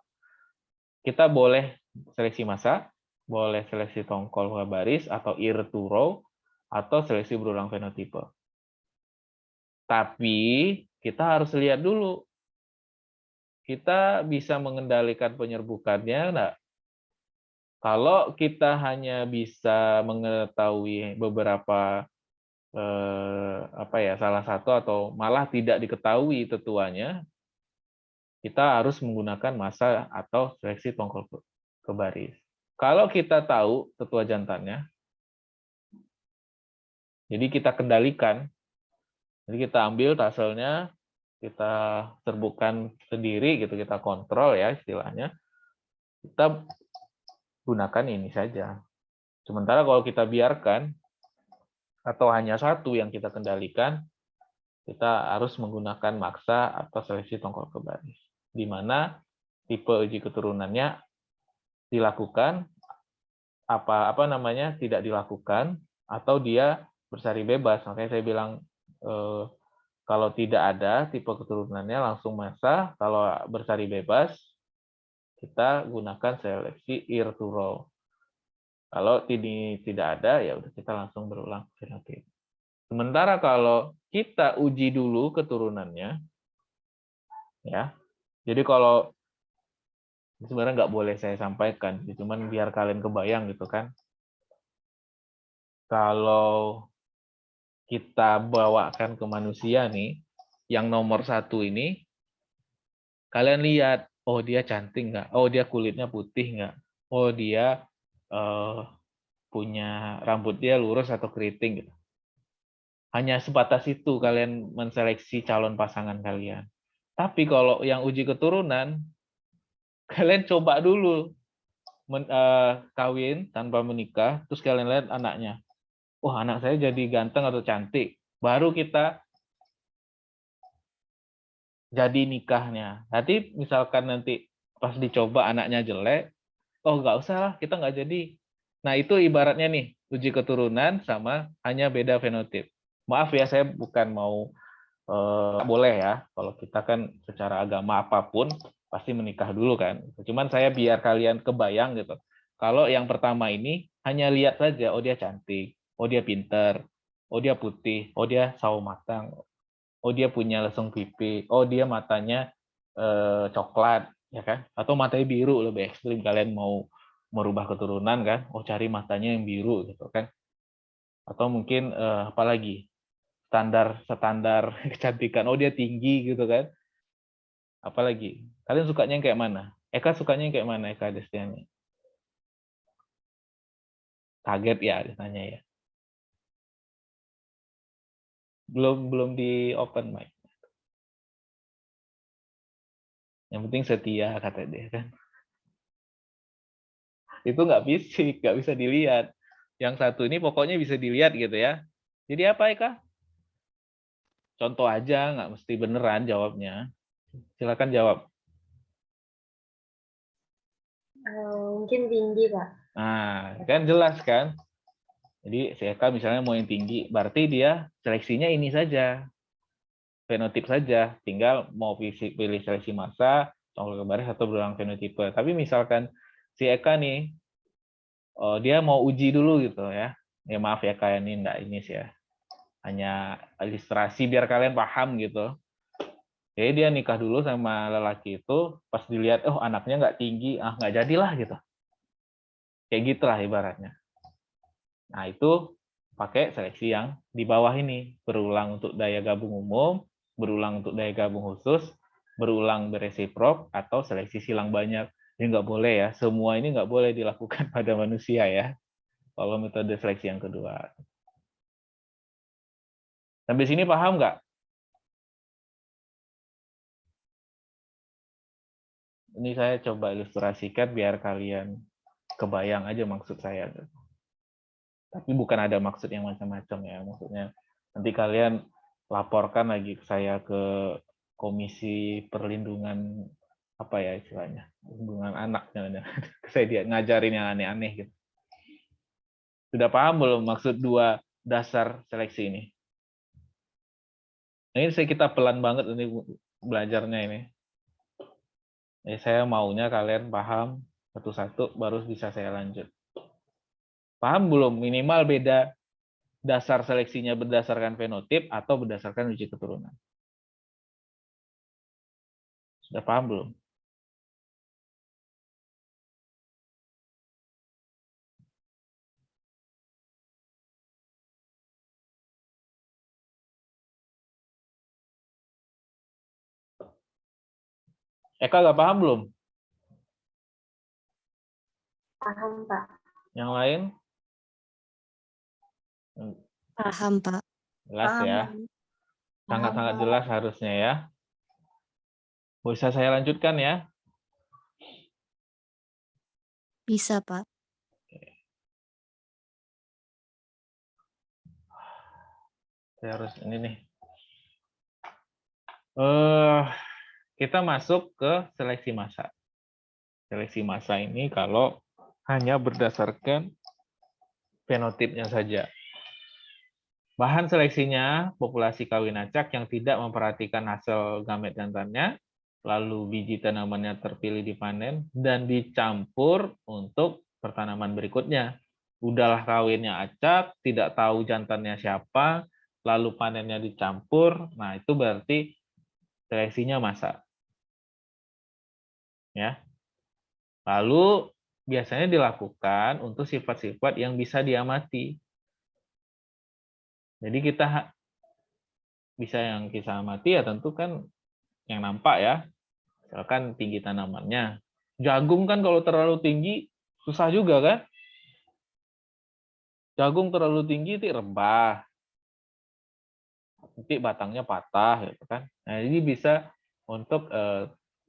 kita boleh seleksi massa, boleh seleksi tongkol ke baris, atau ear to row, atau seleksi berulang fenotipe. Tapi kita harus lihat dulu, kita bisa mengendalikan penyerbukannya enggak? Kalau kita hanya bisa mengetahui beberapa salah satu atau malah tidak diketahui tetuanya, kita harus menggunakan massa atau seleksi tongkol ke baris. Kalau kita tahu tetua jantannya, jadi kita kendalikan, jadi kita ambil taselnya, kita serbukan sendiri gitu, kita kontrol ya istilahnya, kita gunakan ini saja. Sementara kalau kita biarkan atau hanya satu yang kita kendalikan, kita harus menggunakan maksa atau seleksi tongkol ke baris. Di mana tipe uji keturunannya dilakukan, tidak dilakukan, atau dia bersari bebas. Makanya saya bilang kalau tidak ada tipe keturunannya langsung maksa, kalau bersari bebas kita gunakan seleksi ear to roll. Kalau ini tidak ada, ya udah kita langsung berulang fenotip. Sementara kalau kita uji dulu keturunannya, ya. Jadi kalau sebenarnya nggak boleh saya sampaikan, cuman biar kalian kebayang gitu kan. Kalau kita bawakan ke manusia nih, yang nomor 1 ini, kalian lihat, oh dia cantik nggak? Oh dia kulitnya putih nggak? Oh dia punya rambut dia lurus atau keriting gitu. Hanya sebatas itu kalian menseleksi calon pasangan kalian. Tapi kalau yang uji keturunan, kalian coba dulu kawin tanpa menikah, terus kalian lihat anaknya. Wah, anak saya jadi ganteng atau cantik. Baru kita jadi nikahnya. Nanti misalkan nanti pas dicoba anaknya jelek, oh nggak usah lah, kita nggak jadi. Nah itu ibaratnya nih, uji keturunan sama hanya beda fenotip. Maaf ya, saya bukan mau boleh ya, kalau kita kan secara agama apapun pasti menikah dulu kan. Cuman saya biar kalian kebayang gitu. Kalau yang pertama ini hanya lihat saja, oh dia cantik, oh dia pinter, oh dia putih, oh dia sawo matang, oh dia punya lesung pipi, oh dia matanya coklat, ya kan? Atau matanya biru, lebih ekstrim kalian mau merubah keturunan kan? Oh cari matanya yang biru gitu kan? Atau mungkin apalagi standar kecantikan, oh dia tinggi gitu kan? Apalagi kalian sukanya yang kayak mana? Eka sukanya yang kayak mana, Eka Destiani? Kaget ya ditanya ya. Belum di open mic. Yang penting setia kata dia kan. Itu nggak fisik, nggak bisa dilihat. Yang satu ini pokoknya bisa dilihat gitu ya. Jadi apa Eka? Contoh aja, nggak mesti beneran jawabnya. Silakan jawab. Mungkin tinggi, Pak. Nah, kan jelas kan? Jadi si Eka misalnya mau yang tinggi, berarti dia seleksinya ini saja. Fenotip saja, tinggal mau pilih seleksi massa, tongkol ke baris atau berulang fenotipe. Tapi misalkan si Eka nih, dia mau uji dulu gitu ya. Ya maaf ya kayak ini enggak ini sih ya. Hanya ilustrasi biar kalian paham gitu. Jadi dia nikah dulu sama lelaki itu, pas dilihat, oh anaknya nggak tinggi, nggak jadilah gitu. Kayak gitulah ibaratnya. Nah itu pakai seleksi yang di bawah ini, berulang untuk daya gabung umum, berulang untuk daya gabung khusus, berulang beresiprok, atau seleksi silang banyak. Ini nggak boleh ya, semua ini nggak boleh dilakukan pada manusia ya, kalau metode seleksi yang kedua. Sampai sini paham nggak? Ini saya coba ilustrasikan biar kalian kebayang aja maksud saya. Tapi bukan ada maksud yang macam-macam ya, maksudnya nanti kalian laporkan lagi ke saya ke Komisi Perlindungan apa ya istilahnya, perlindungan anak, saya dia ngajarin yang aneh-aneh gitu. Sudah paham belum maksud dua dasar seleksi ini? Nah, ini kita pelan banget ini belajarnya ini. Saya maunya kalian paham satu-satu baru bisa saya lanjut. Paham belum? Minimal beda dasar seleksinya berdasarkan fenotip atau berdasarkan uji keturunan. Sudah paham belum? Eka nggak paham belum? Paham, Pak. Yang lain? Paham, Pak. Jelas ya? Sangat-sangat jelas harusnya ya. Bisa saya lanjutkan ya? Bisa, Pak. Saya harus ini nih. Kita masuk ke seleksi massa. Seleksi massa ini kalau hanya berdasarkan fenotipnya saja. Bahan seleksinya populasi kawin acak yang tidak memperhatikan hasil gamet jantannya, lalu biji tanamannya terpilih dipanen dan dicampur untuk pertanaman berikutnya. Udahlah kawinnya acak, tidak tahu jantannya siapa, lalu panennya dicampur, nah itu berarti seleksinya massa. Ya. Lalu biasanya dilakukan untuk sifat-sifat yang bisa diamati. Jadi kita bisa yang kita amati ya tentu kan yang nampak ya. Misalkan tinggi tanamannya. Jagung kan kalau terlalu tinggi susah juga kan? Jagung terlalu tinggi nanti rebah. Nanti batangnya patah gitu kan. Nah, ini bisa untuk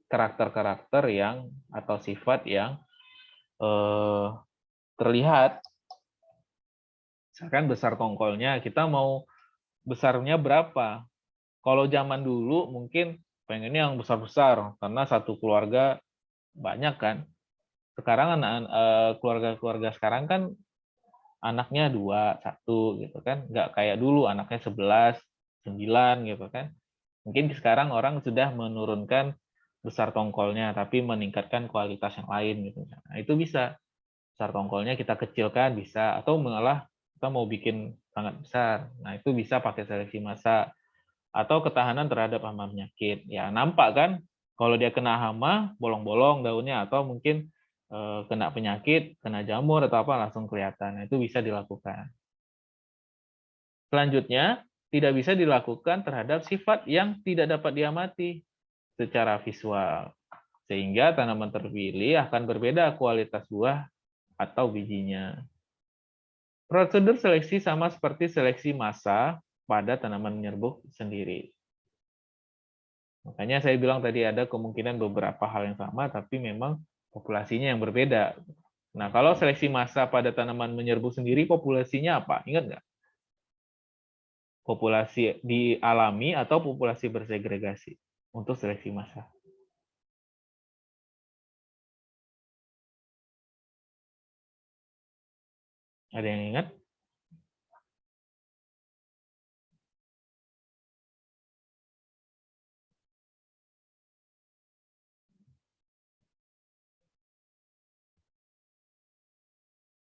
karakter-karakter yang atau sifat yang terlihat. Misalkan besar tongkolnya, kita mau besarnya berapa? Kalau zaman dulu mungkin pengennya yang besar-besar karena satu keluarga banyak kan. Sekarang keluarga-keluarga sekarang kan anaknya 2, 1 gitu kan. Nggak kayak dulu anaknya 11, 9 gitu kan. Mungkin sekarang orang sudah menurunkan besar tongkolnya tapi meningkatkan kualitas yang lain gitu. Nah, itu bisa. Besar tongkolnya kita kecilkan bisa atau malah kita mau bikin sangat besar. Nah, itu bisa pakai seleksi massa atau ketahanan terhadap hama penyakit. Ya, nampak kan kalau dia kena hama, bolong-bolong daunnya atau mungkin kena penyakit, kena jamur atau apa langsung kelihatan. Nah, itu bisa dilakukan. Selanjutnya, tidak bisa dilakukan terhadap sifat yang tidak dapat diamati secara visual. Sehingga tanaman terpilih akan berbeda kualitas buah atau bijinya. Prosedur seleksi sama seperti seleksi massa pada tanaman menyerbuk sendiri. Makanya saya bilang tadi ada kemungkinan beberapa hal yang sama, tapi memang populasinya yang berbeda. Nah, kalau seleksi massa pada tanaman menyerbuk sendiri, populasinya apa? Ingat nggak? Populasi dialami atau populasi bersegregasi untuk seleksi massa? Ada yang ingat?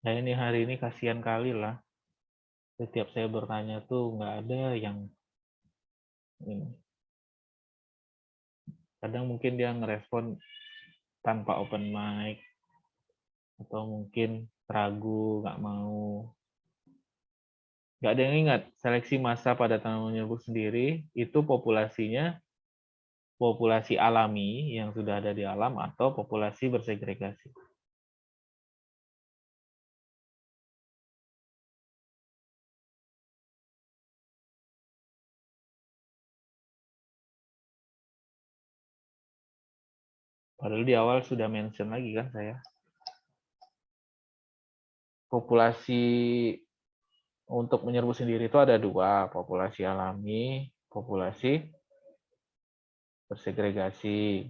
Nah, ini hari ini kasihan kali lah. Setiap saya bertanya tuh nggak ada yang ini. Kadang mungkin dia ngerespon tanpa open mic, atau mungkin ragu, nggak mau. Nggak ada yang ingat, seleksi massa pada tanaman menyerbuk sendiri, itu populasinya populasi alami yang sudah ada di alam atau populasi bersegregasi. Padahal di awal sudah mention lagi kan saya. Populasi untuk menyerbuk sendiri itu ada 2, populasi alami, populasi bersegregasi.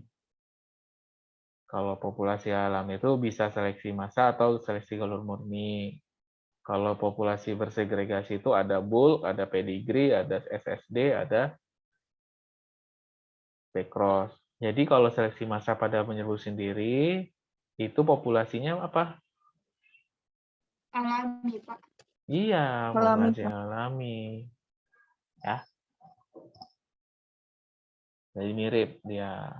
Kalau populasi alami itu bisa seleksi massa atau seleksi galur murni. Kalau populasi bersegregasi itu ada bulk, ada pedigree, ada SSD, ada P-cross. Jadi kalau seleksi massa pada menyerbuk sendiri, itu populasinya apa? Alami, Pak. Iya, Alami, populasi alami. Ya. Jadi mirip dia.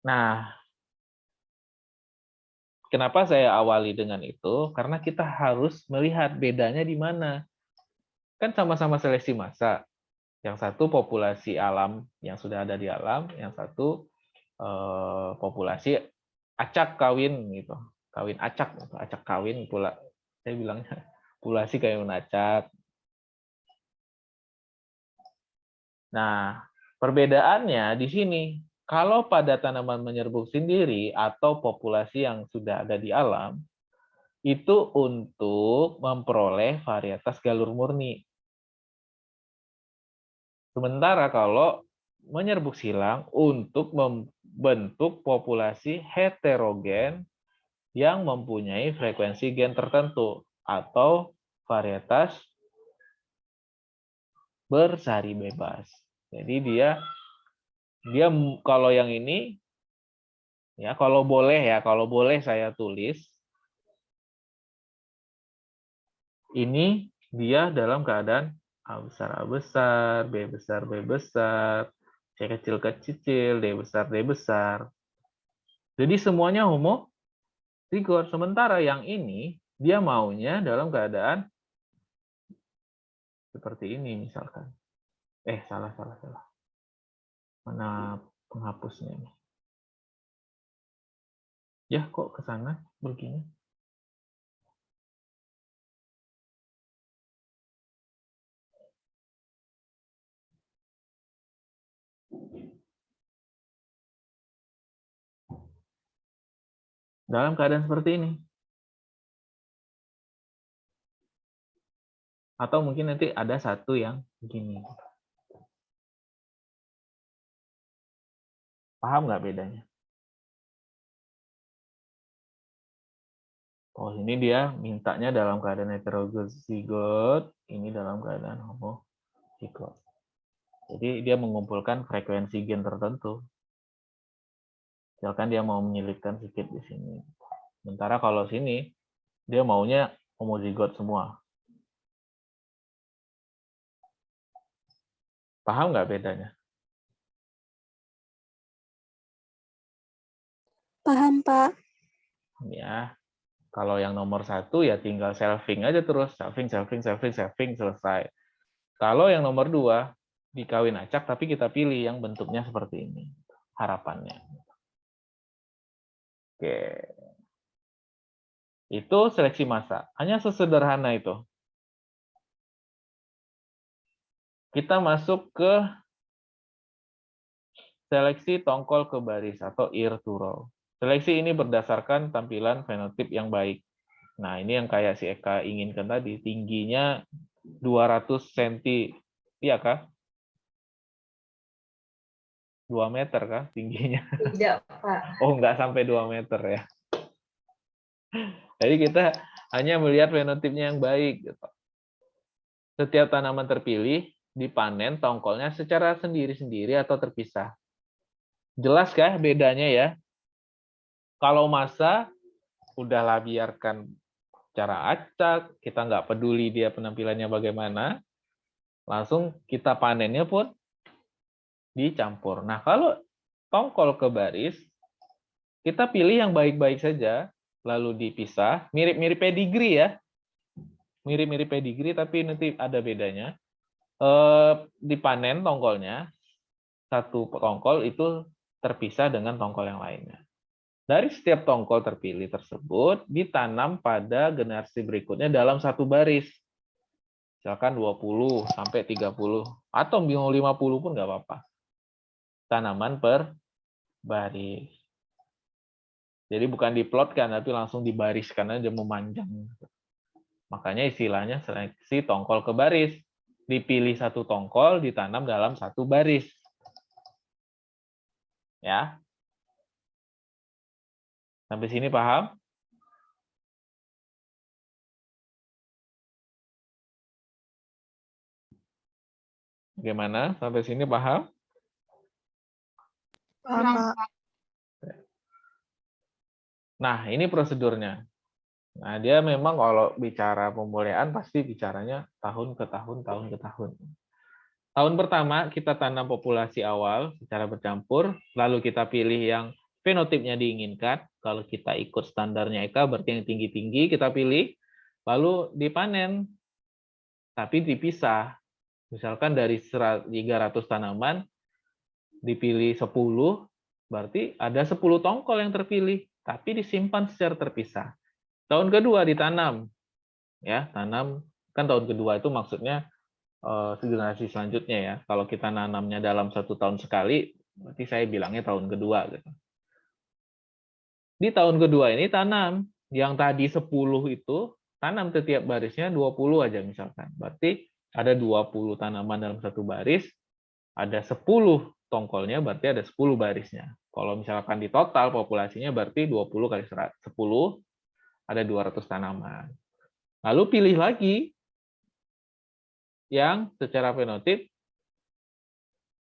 Nah, kenapa saya awali dengan itu? Karena kita harus melihat bedanya di mana. Kan sama-sama seleksi massa. Yang satu populasi alam yang sudah ada di alam, yang satu populasi acak kawin gitu. Kawin acak, acak kawin pula. Saya bilangnya populasi kawin acak. Nah, perbedaannya di sini. Kalau pada tanaman menyerbuk sendiri atau populasi yang sudah ada di alam, itu untuk memperoleh varietas galur murni. Sementara kalau menyerbuk silang untuk membentuk populasi heterogen yang mempunyai frekuensi gen tertentu atau varietas bersari bebas. Jadi dia kalau yang ini ya kalau boleh saya tulis ini dia dalam keadaan A besar, B besar, B besar, C kecil, D besar, D besar. Jadi semuanya homozigot. Sementara yang ini, dia maunya dalam keadaan seperti ini misalkan. Salah. Mana penghapusnya nih? Ya, kok ke sana begini? Dalam keadaan seperti ini. Atau mungkin nanti ada satu yang begini. Paham nggak bedanya? Oh, ini dia mintanya dalam keadaan heterozigot, ini dalam keadaan homozigot. Jadi dia mengumpulkan frekuensi gen tertentu. Misalkan dia mau menyelipkan sedikit di sini. Sementara kalau sini, dia maunya homozigot semua. Paham nggak bedanya? Paham, Pak. Ya, kalau yang nomor 1 ya tinggal selfing aja terus. Selfing, selesai. Kalau yang nomor 2, dikawin acak tapi kita pilih yang bentuknya seperti ini. Harapannya. Oke. Itu seleksi massa. Hanya sesederhana itu. Kita masuk ke seleksi tongkol ke baris atau ear to row. Seleksi ini berdasarkan tampilan fenotip yang baik. Nah, ini yang kayak si Eka inginkan tadi. Tingginya 200 cm. Iya kah? 2 meter kah tingginya? Tidak, Pak. Oh, nggak sampai 2 meter ya. Jadi kita hanya melihat fenotipnya yang baik. Setiap tanaman terpilih dipanen tongkolnya secara sendiri-sendiri atau terpisah. Jelas kah bedanya ya? Kalau massa, udahlah biarkan cara acak, kita nggak peduli dia penampilannya bagaimana, langsung kita panennya pun dicampur. Nah, kalau tongkol ke baris, kita pilih yang baik-baik saja, lalu dipisah, mirip-mirip pedigree ya. Mirip-mirip pedigree, tapi nanti ada bedanya. Dipanen tongkolnya, satu tongkol itu terpisah dengan tongkol yang lainnya. Dari setiap tongkol terpilih tersebut, ditanam pada generasi berikutnya dalam satu baris. Misalkan 20 sampai 30, atau 50 pun nggak apa-apa. Tanaman per baris. Jadi bukan diplotkan, tapi langsung dibariskan aja memanjang. Makanya istilahnya seleksi tongkol ke baris. Dipilih satu tongkol, ditanam dalam satu baris. Ya. Sampai sini paham? Bagaimana? Sampai sini paham? Paham, Pak. Nah, ini prosedurnya. Nah, dia memang kalau bicara pemuliaan pasti bicaranya tahun ke tahun. Tahun pertama kita tanam populasi awal secara bercampur, lalu kita pilih yang fenotipnya diinginkan. Kalau kita ikut standarnya Eka, berarti yang tinggi-tinggi kita pilih, lalu dipanen, tapi dipisah. Misalkan dari 300 tanaman, dipilih 10, berarti ada 10 tongkol yang terpilih, tapi disimpan secara terpisah. Tahun kedua ditanam, ya tanam kan tahun kedua itu maksudnya generasi selanjutnya ya. Kalau kita nanamnya dalam 1 tahun sekali, berarti saya bilangnya tahun kedua. Gitu. Di tahun kedua ini tanam, yang tadi 10 itu tanam setiap barisnya 20 aja misalkan. Berarti ada 20 tanaman dalam satu baris, ada 10 tongkolnya, berarti ada 10 barisnya. Kalau misalkan di total populasinya berarti 20 kali 10, ada 200 tanaman. Lalu pilih lagi yang secara fenotip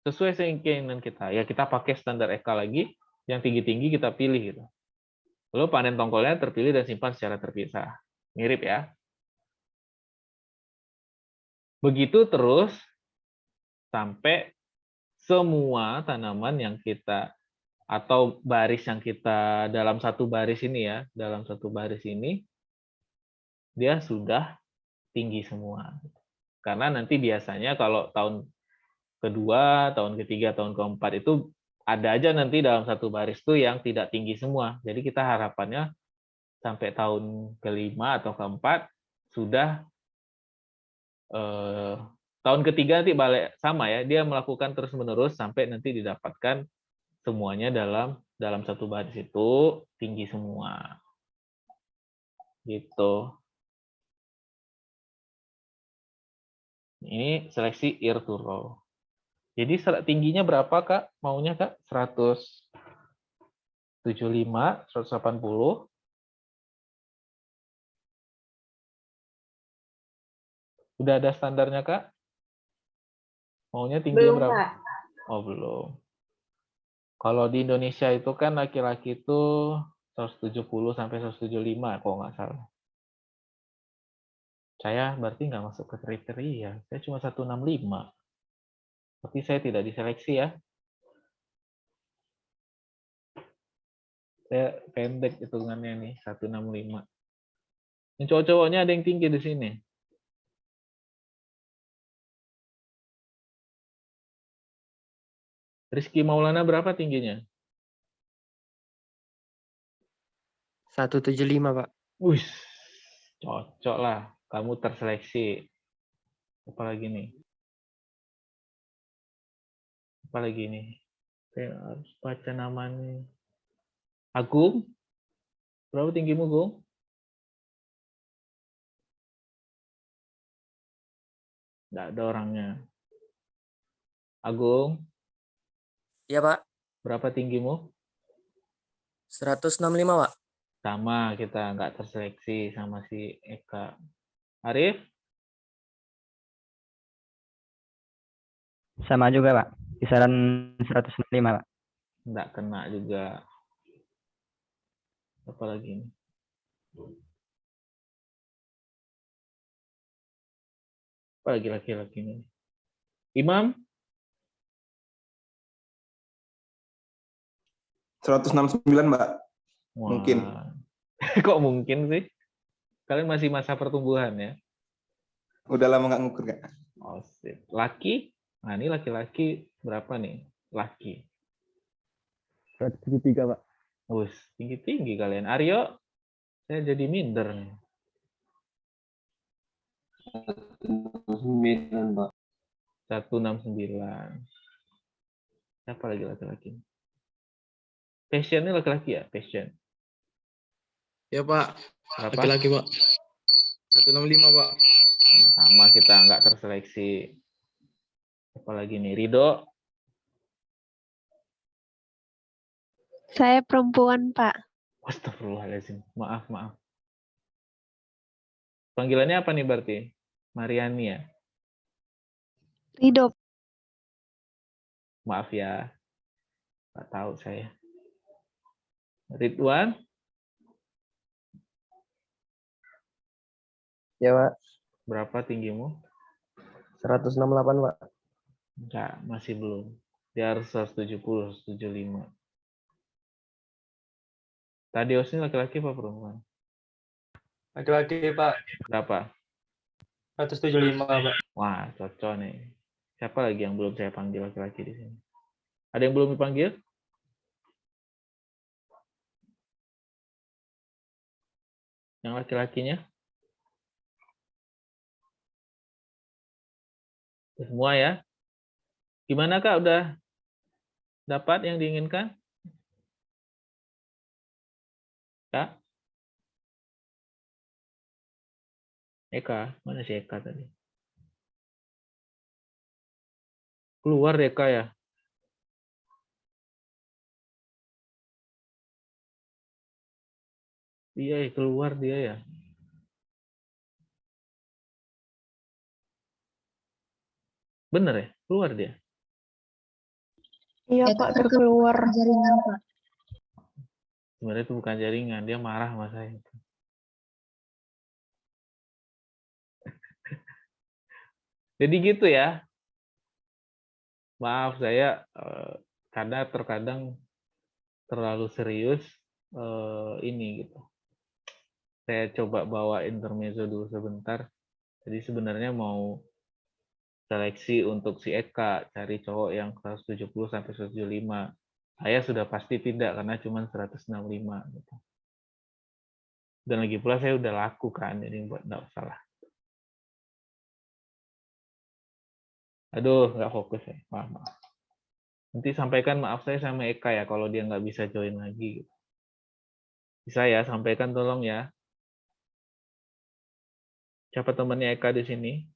sesuai keinginan kita. Ya kita pakai standar EKA lagi, yang tinggi-tinggi kita pilih gitu. Lalu panen tongkolnya terpilih dan simpan secara terpisah. Mirip ya. Begitu terus sampai semua tanaman yang kita atau baris yang kita dalam satu baris ini ya, dalam satu baris ini dia sudah tinggi semua. Karena nanti biasanya kalau tahun kedua, tahun ketiga, tahun keempat itu ada aja nanti dalam satu baris tuh yang tidak tinggi semua. Jadi kita harapannya sampai tahun kelima atau keempat sudah tahun ketiga nanti balik sama ya, dia melakukan terus-menerus sampai nanti didapatkan semuanya dalam satu baris itu tinggi semua. Gitu. Ini seleksi ear to row. Jadi tingginya berapa, Kak? Maunya, Kak? 175, 180. Udah ada standarnya, Kak? Maunya tingginya Belum, berapa? Pak. Oh, belum. Kalau di Indonesia itu kan laki-laki itu 170 sampai 175 kalau nggak salah. Saya berarti nggak masuk ke kriteria. Saya cuma 165. Tapi saya tidak diseleksi ya. Saya pendek hitungannya nih, 165. Yang cowok-cowoknya ada yang tinggi di sini. Rizky Maulana berapa tingginya? 175, Pak. Wih, cocok lah. Kamu terseleksi. Apalagi nih? Apalagi nih? Saya harus baca namanya. Agung? Berapa tinggimu, Gung? Nggak ada orangnya. Agung, Iya, Pak. berapa tinggimu? 165, Pak. Sama, kita nggak terseleksi sama si Eka. Arif? Sama juga, Pak. Kisaran 165, Pak. Nggak kena juga. Apalagi nih? Apalagi laki-laki ini? Imam? 169, Mbak. Wah. Mungkin. Kok mungkin sih? Kalian masih masa pertumbuhan ya? Udah lama nggak ngukur, Kak. Oh, sip. Laki? Nah, ini laki-laki berapa nih? Laki. 173, Pak. Wus, tinggi-tinggi kalian. Aryo, saya jadi minder nih. 9, Mbak. 169. Siapa lagi laki-laki? Passion ini laki-laki ya? Passion. Ya, Pak. Berapa? Laki-laki, Pak. 165, Pak. Sama kita nggak terseleksi. Apalagi nih? Rido? Saya perempuan, Pak. Astagfirullahaladzim. Maaf. Panggilannya apa nih berarti? Mariani ya? Ridho. Maaf ya. Nggak tahu saya. Ridwan? Ya, Pak. Berapa tinggimu? 168, Pak. Enggak, masih belum. Dia harus 170, 175. Tadios ini laki-laki apa perempuan? Laki-laki, Pak. Berapa? 175, Pak. Wah, cocok nih. Siapa lagi yang belum saya panggil laki-laki di sini? Ada yang belum dipanggil? Yang laki-lakinya? Semua ya? Gimana, Kak? Udah dapat yang diinginkan? Kak? Eka? Mana si Eka tadi? Keluar deh Kak ya. Iya, keluar dia ya. Bener ya? Keluar dia. Iya, Pak, terkeluar. Jaringan, Pak. Sebenarnya itu bukan jaringan, dia marah sama saya. Jadi gitu ya. Maaf saya karena terkadang terlalu serius ini gitu. Saya coba bawa intermezzo dulu sebentar. Jadi sebenarnya mau seleksi untuk si Eka, cari cowok yang 170 sampai 175. Saya sudah pasti tidak karena cuma 165 gitu. Dan lagi pula saya udah laku kan, jadi buat enggak salah. Aduh, nggak fokus ya. Maaf. Nanti sampaikan maaf saya sama Eka ya kalau dia nggak bisa join lagi. Gitu. Bisa ya, sampaikan tolong ya. Siapa temannya Eka di sini?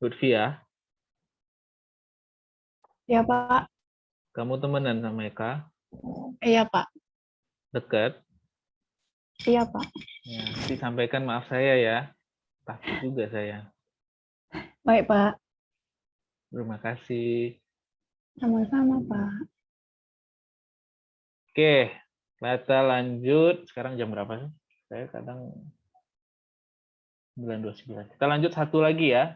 Lutfi ya. Iya, Pak. Kamu temenan sama Eka? Iya, Pak. Dekat? Iya, Pak. Ya, nanti sampaikan maaf saya ya. Takut juga saya. Baik, Pak. Terima kasih. Sama-sama, Pak. Oke, kita lanjut. Sekarang jam berapa sih? Saya kadang 9:29. Kita lanjut satu lagi ya.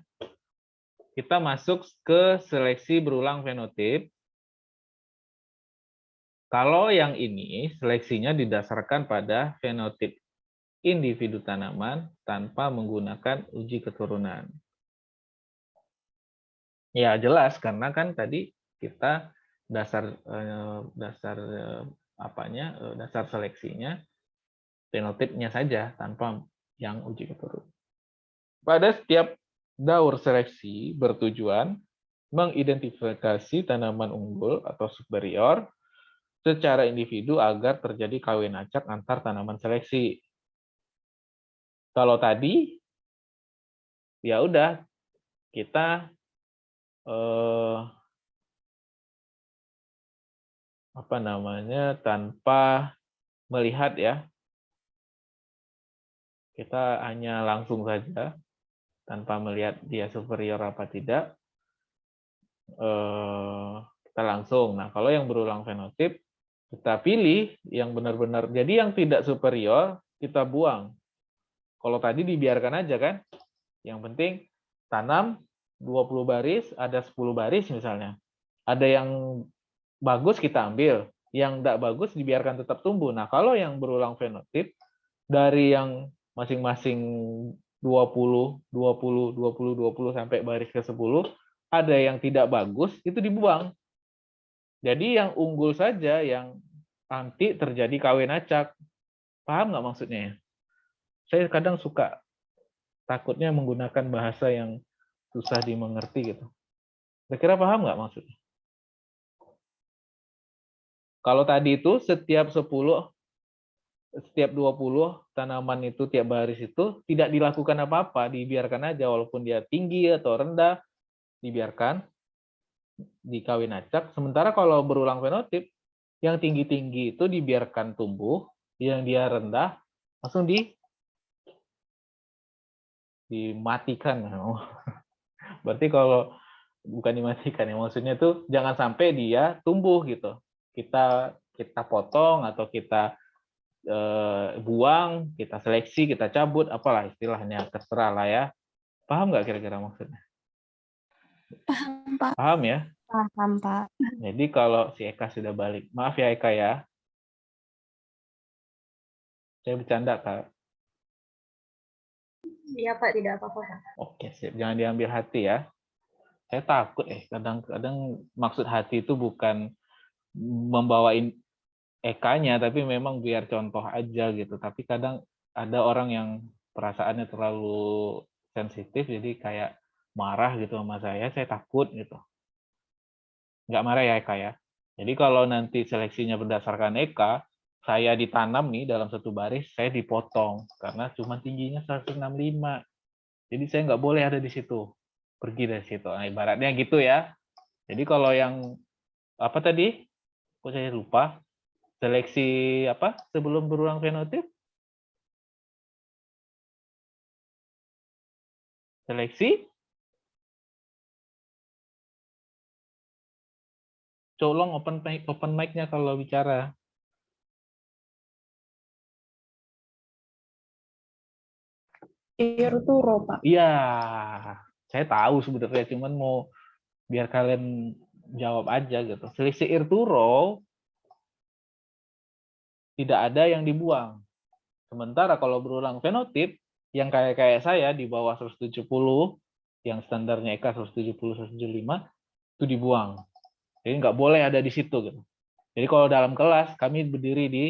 Kita masuk ke seleksi berulang fenotip. Kalau yang ini seleksinya didasarkan pada fenotip individu tanaman tanpa menggunakan uji keturunan. Ya jelas karena kan tadi kita dasar seleksinya fenotipnya saja tanpa yang uji keturunan. Pada setiap daur seleksi bertujuan mengidentifikasi tanaman unggul atau superior secara individu agar terjadi kawin acak antar tanaman seleksi. Kalau tadi ya udah kita tanpa melihat ya, kita hanya langsung saja tanpa melihat dia superior apa tidak, kita langsung. Nah kalau yang berulang fenotip kita pilih yang benar-benar, jadi yang tidak superior kita buang. Kalau tadi dibiarkan aja kan, yang penting tanam 20 baris, ada 10 baris misalnya. Ada yang bagus kita ambil, yang tidak bagus dibiarkan tetap tumbuh. Nah, kalau yang berulang fenotip, dari yang masing-masing 20, 20, 20, 20 sampai baris ke 10, ada yang tidak bagus, itu dibuang. Jadi yang unggul saja, yang nanti terjadi kawin acak. Paham nggak maksudnya? Saya kadang suka takutnya menggunakan bahasa yang susah dimengerti gitu. Kira-kira paham nggak maksudnya? Kalau tadi itu setiap 10, setiap 20 tanaman itu tiap baris itu tidak dilakukan apa-apa, dibiarkan aja walaupun dia tinggi atau rendah, dibiarkan dikawin acak. Sementara kalau berulang fenotip, yang tinggi-tinggi itu dibiarkan tumbuh, yang dia rendah langsung dimatikan. Berarti kalau bukan dimatikan ya, maksudnya tuh jangan sampai dia tumbuh gitu. Kita potong atau kita buang, kita seleksi, kita cabut, apalah istilahnya, terserah lah ya. Paham nggak kira-kira maksudnya? Paham, Pak. Paham ya? Paham, Pak. Jadi kalau si Eka sudah balik, maaf ya Eka ya. Saya bercanda Kak. Iya Pak, tidak apa-apa Pak. Oke, sip. Jangan diambil hati ya. Saya takut kadang-kadang maksud hati itu bukan membawain Eka-nya, tapi memang biar contoh aja gitu. Tapi kadang ada orang yang perasaannya terlalu sensitif, jadi kayak marah gitu sama saya takut gitu. Nggak marah ya Eka ya. Jadi kalau nanti seleksinya berdasarkan Eka, saya ditanam nih dalam satu baris, saya dipotong karena cuma tingginya 165. Jadi saya nggak boleh ada di situ. pergi dari situ. Nah, ibaratnya gitu ya. Jadi kalau yang apa tadi? Kok saya lupa. Seleksi apa sebelum berulang fenotip? Seleksi? Colong open mic-nya kalau bicara. Irturo, Pak. Iya, saya tahu sebenarnya, cuman mau biar kalian jawab aja gitu. Selisih Irturo tidak ada yang dibuang. Sementara kalau berulang fenotip, yang kayak saya di bawah 170, yang standarnya EK 170, 175, itu dibuang. Jadi nggak boleh ada di situ gitu. Jadi kalau dalam kelas, kami berdiri di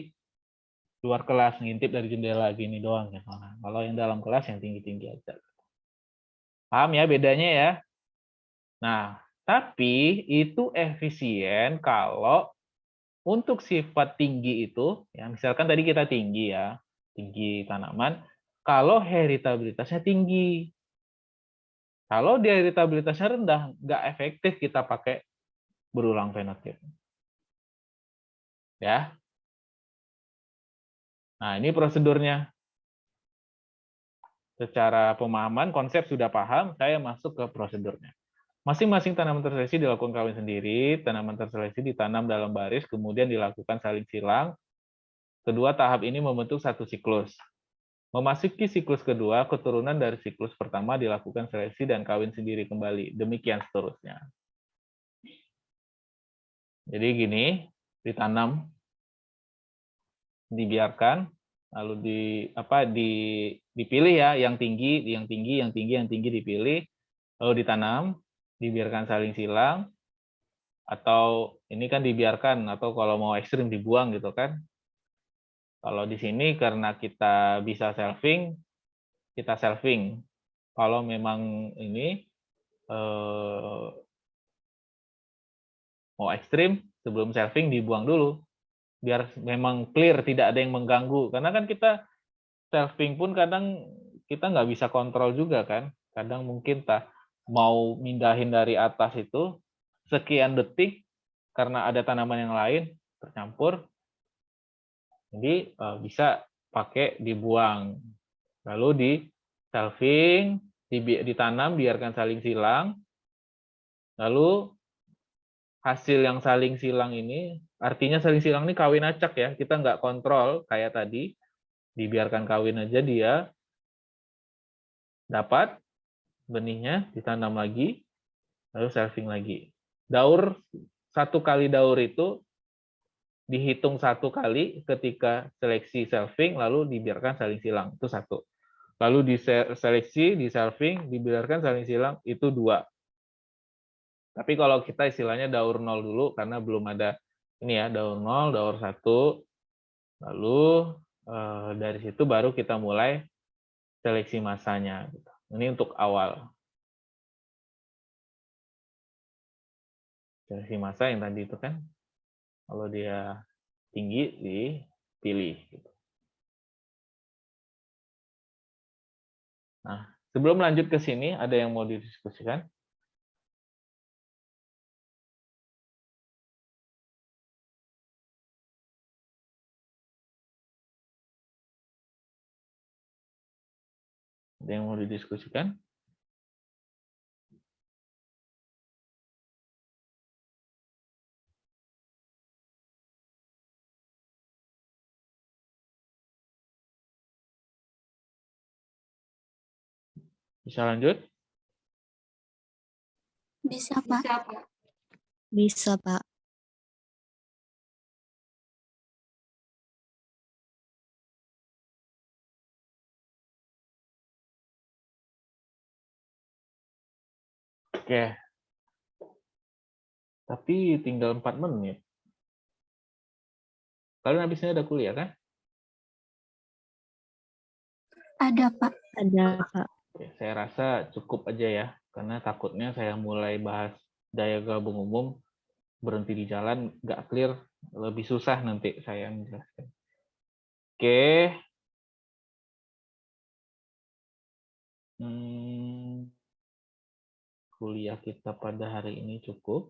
luar kelas, ngintip dari jendela gini doang. Ya. Nah, kalau yang dalam kelas yang tinggi-tinggi aja. Paham ya bedanya ya? Nah, tapi itu efisien kalau untuk sifat tinggi itu, ya misalkan tadi kita tinggi ya, tinggi tanaman, kalau heritabilitasnya tinggi. Kalau dia heritabilitasnya rendah, nggak efektif kita pakai berulang fenotip. Ya. Nah, ini prosedurnya. Secara pemahaman, konsep sudah paham, saya masuk ke prosedurnya. Masing-masing tanaman terseleksi dilakukan kawin sendiri, tanaman terseleksi ditanam dalam baris, kemudian dilakukan saling silang. Kedua tahap ini membentuk satu siklus. Memasuki siklus kedua, keturunan dari siklus pertama dilakukan seleksi dan kawin sendiri kembali. Demikian seterusnya. Jadi gini, ditanam, dibiarkan, lalu dipilih ya, yang tinggi dipilih, lalu ditanam, dibiarkan saling silang, atau ini kan dibiarkan, atau kalau mau ekstrim dibuang gitu kan. Kalau di sini karena kita bisa selfing, kita selfing. Kalau memang ini mau ekstrim, sebelum selfing dibuang dulu. Biar memang clear, tidak ada yang mengganggu. Karena kan kita selfing pun kadang kita nggak bisa kontrol juga kan. Kadang mungkin mau mindahin dari atas itu sekian detik karena ada tanaman yang lain tercampur. Jadi bisa pakai dibuang. Lalu di selfing, ditanam, biarkan saling silang. Lalu hasil yang saling silang ini, artinya saling silang ini kawin acak ya, kita nggak kontrol kayak tadi, dibiarkan kawin aja dia, dapat benihnya, ditanam lagi, lalu selfing lagi. Daur, satu kali daur itu dihitung satu kali ketika seleksi selfing, lalu dibiarkan saling silang, itu satu. Lalu diseleksi, di selfing, dibiarkan saling silang, itu dua. Tapi kalau kita istilahnya daur nol dulu, karena belum ada ini ya, daur nol, daur satu, lalu dari situ baru kita mulai seleksi masanya. Ini untuk awal. Seleksi massa yang tadi itu kan, kalau dia tinggi, dipilih. Nah, sebelum lanjut ke sini, ada yang mau didiskusikan? Ada yang mau didiskusikan? Bisa lanjut? Bisa, Pak. Bisa, Pak. Oke. Tapi tinggal 4 menit. Kalian habisnya ada kuliah kan? Ada, Pak. Ada, Pak. Oke, saya rasa cukup aja ya, karena takutnya saya mulai bahas daya gabung umum, berhenti di jalan, nggak clear, lebih susah nanti saya menjelaskan. Oke. kuliah kita pada hari ini cukup.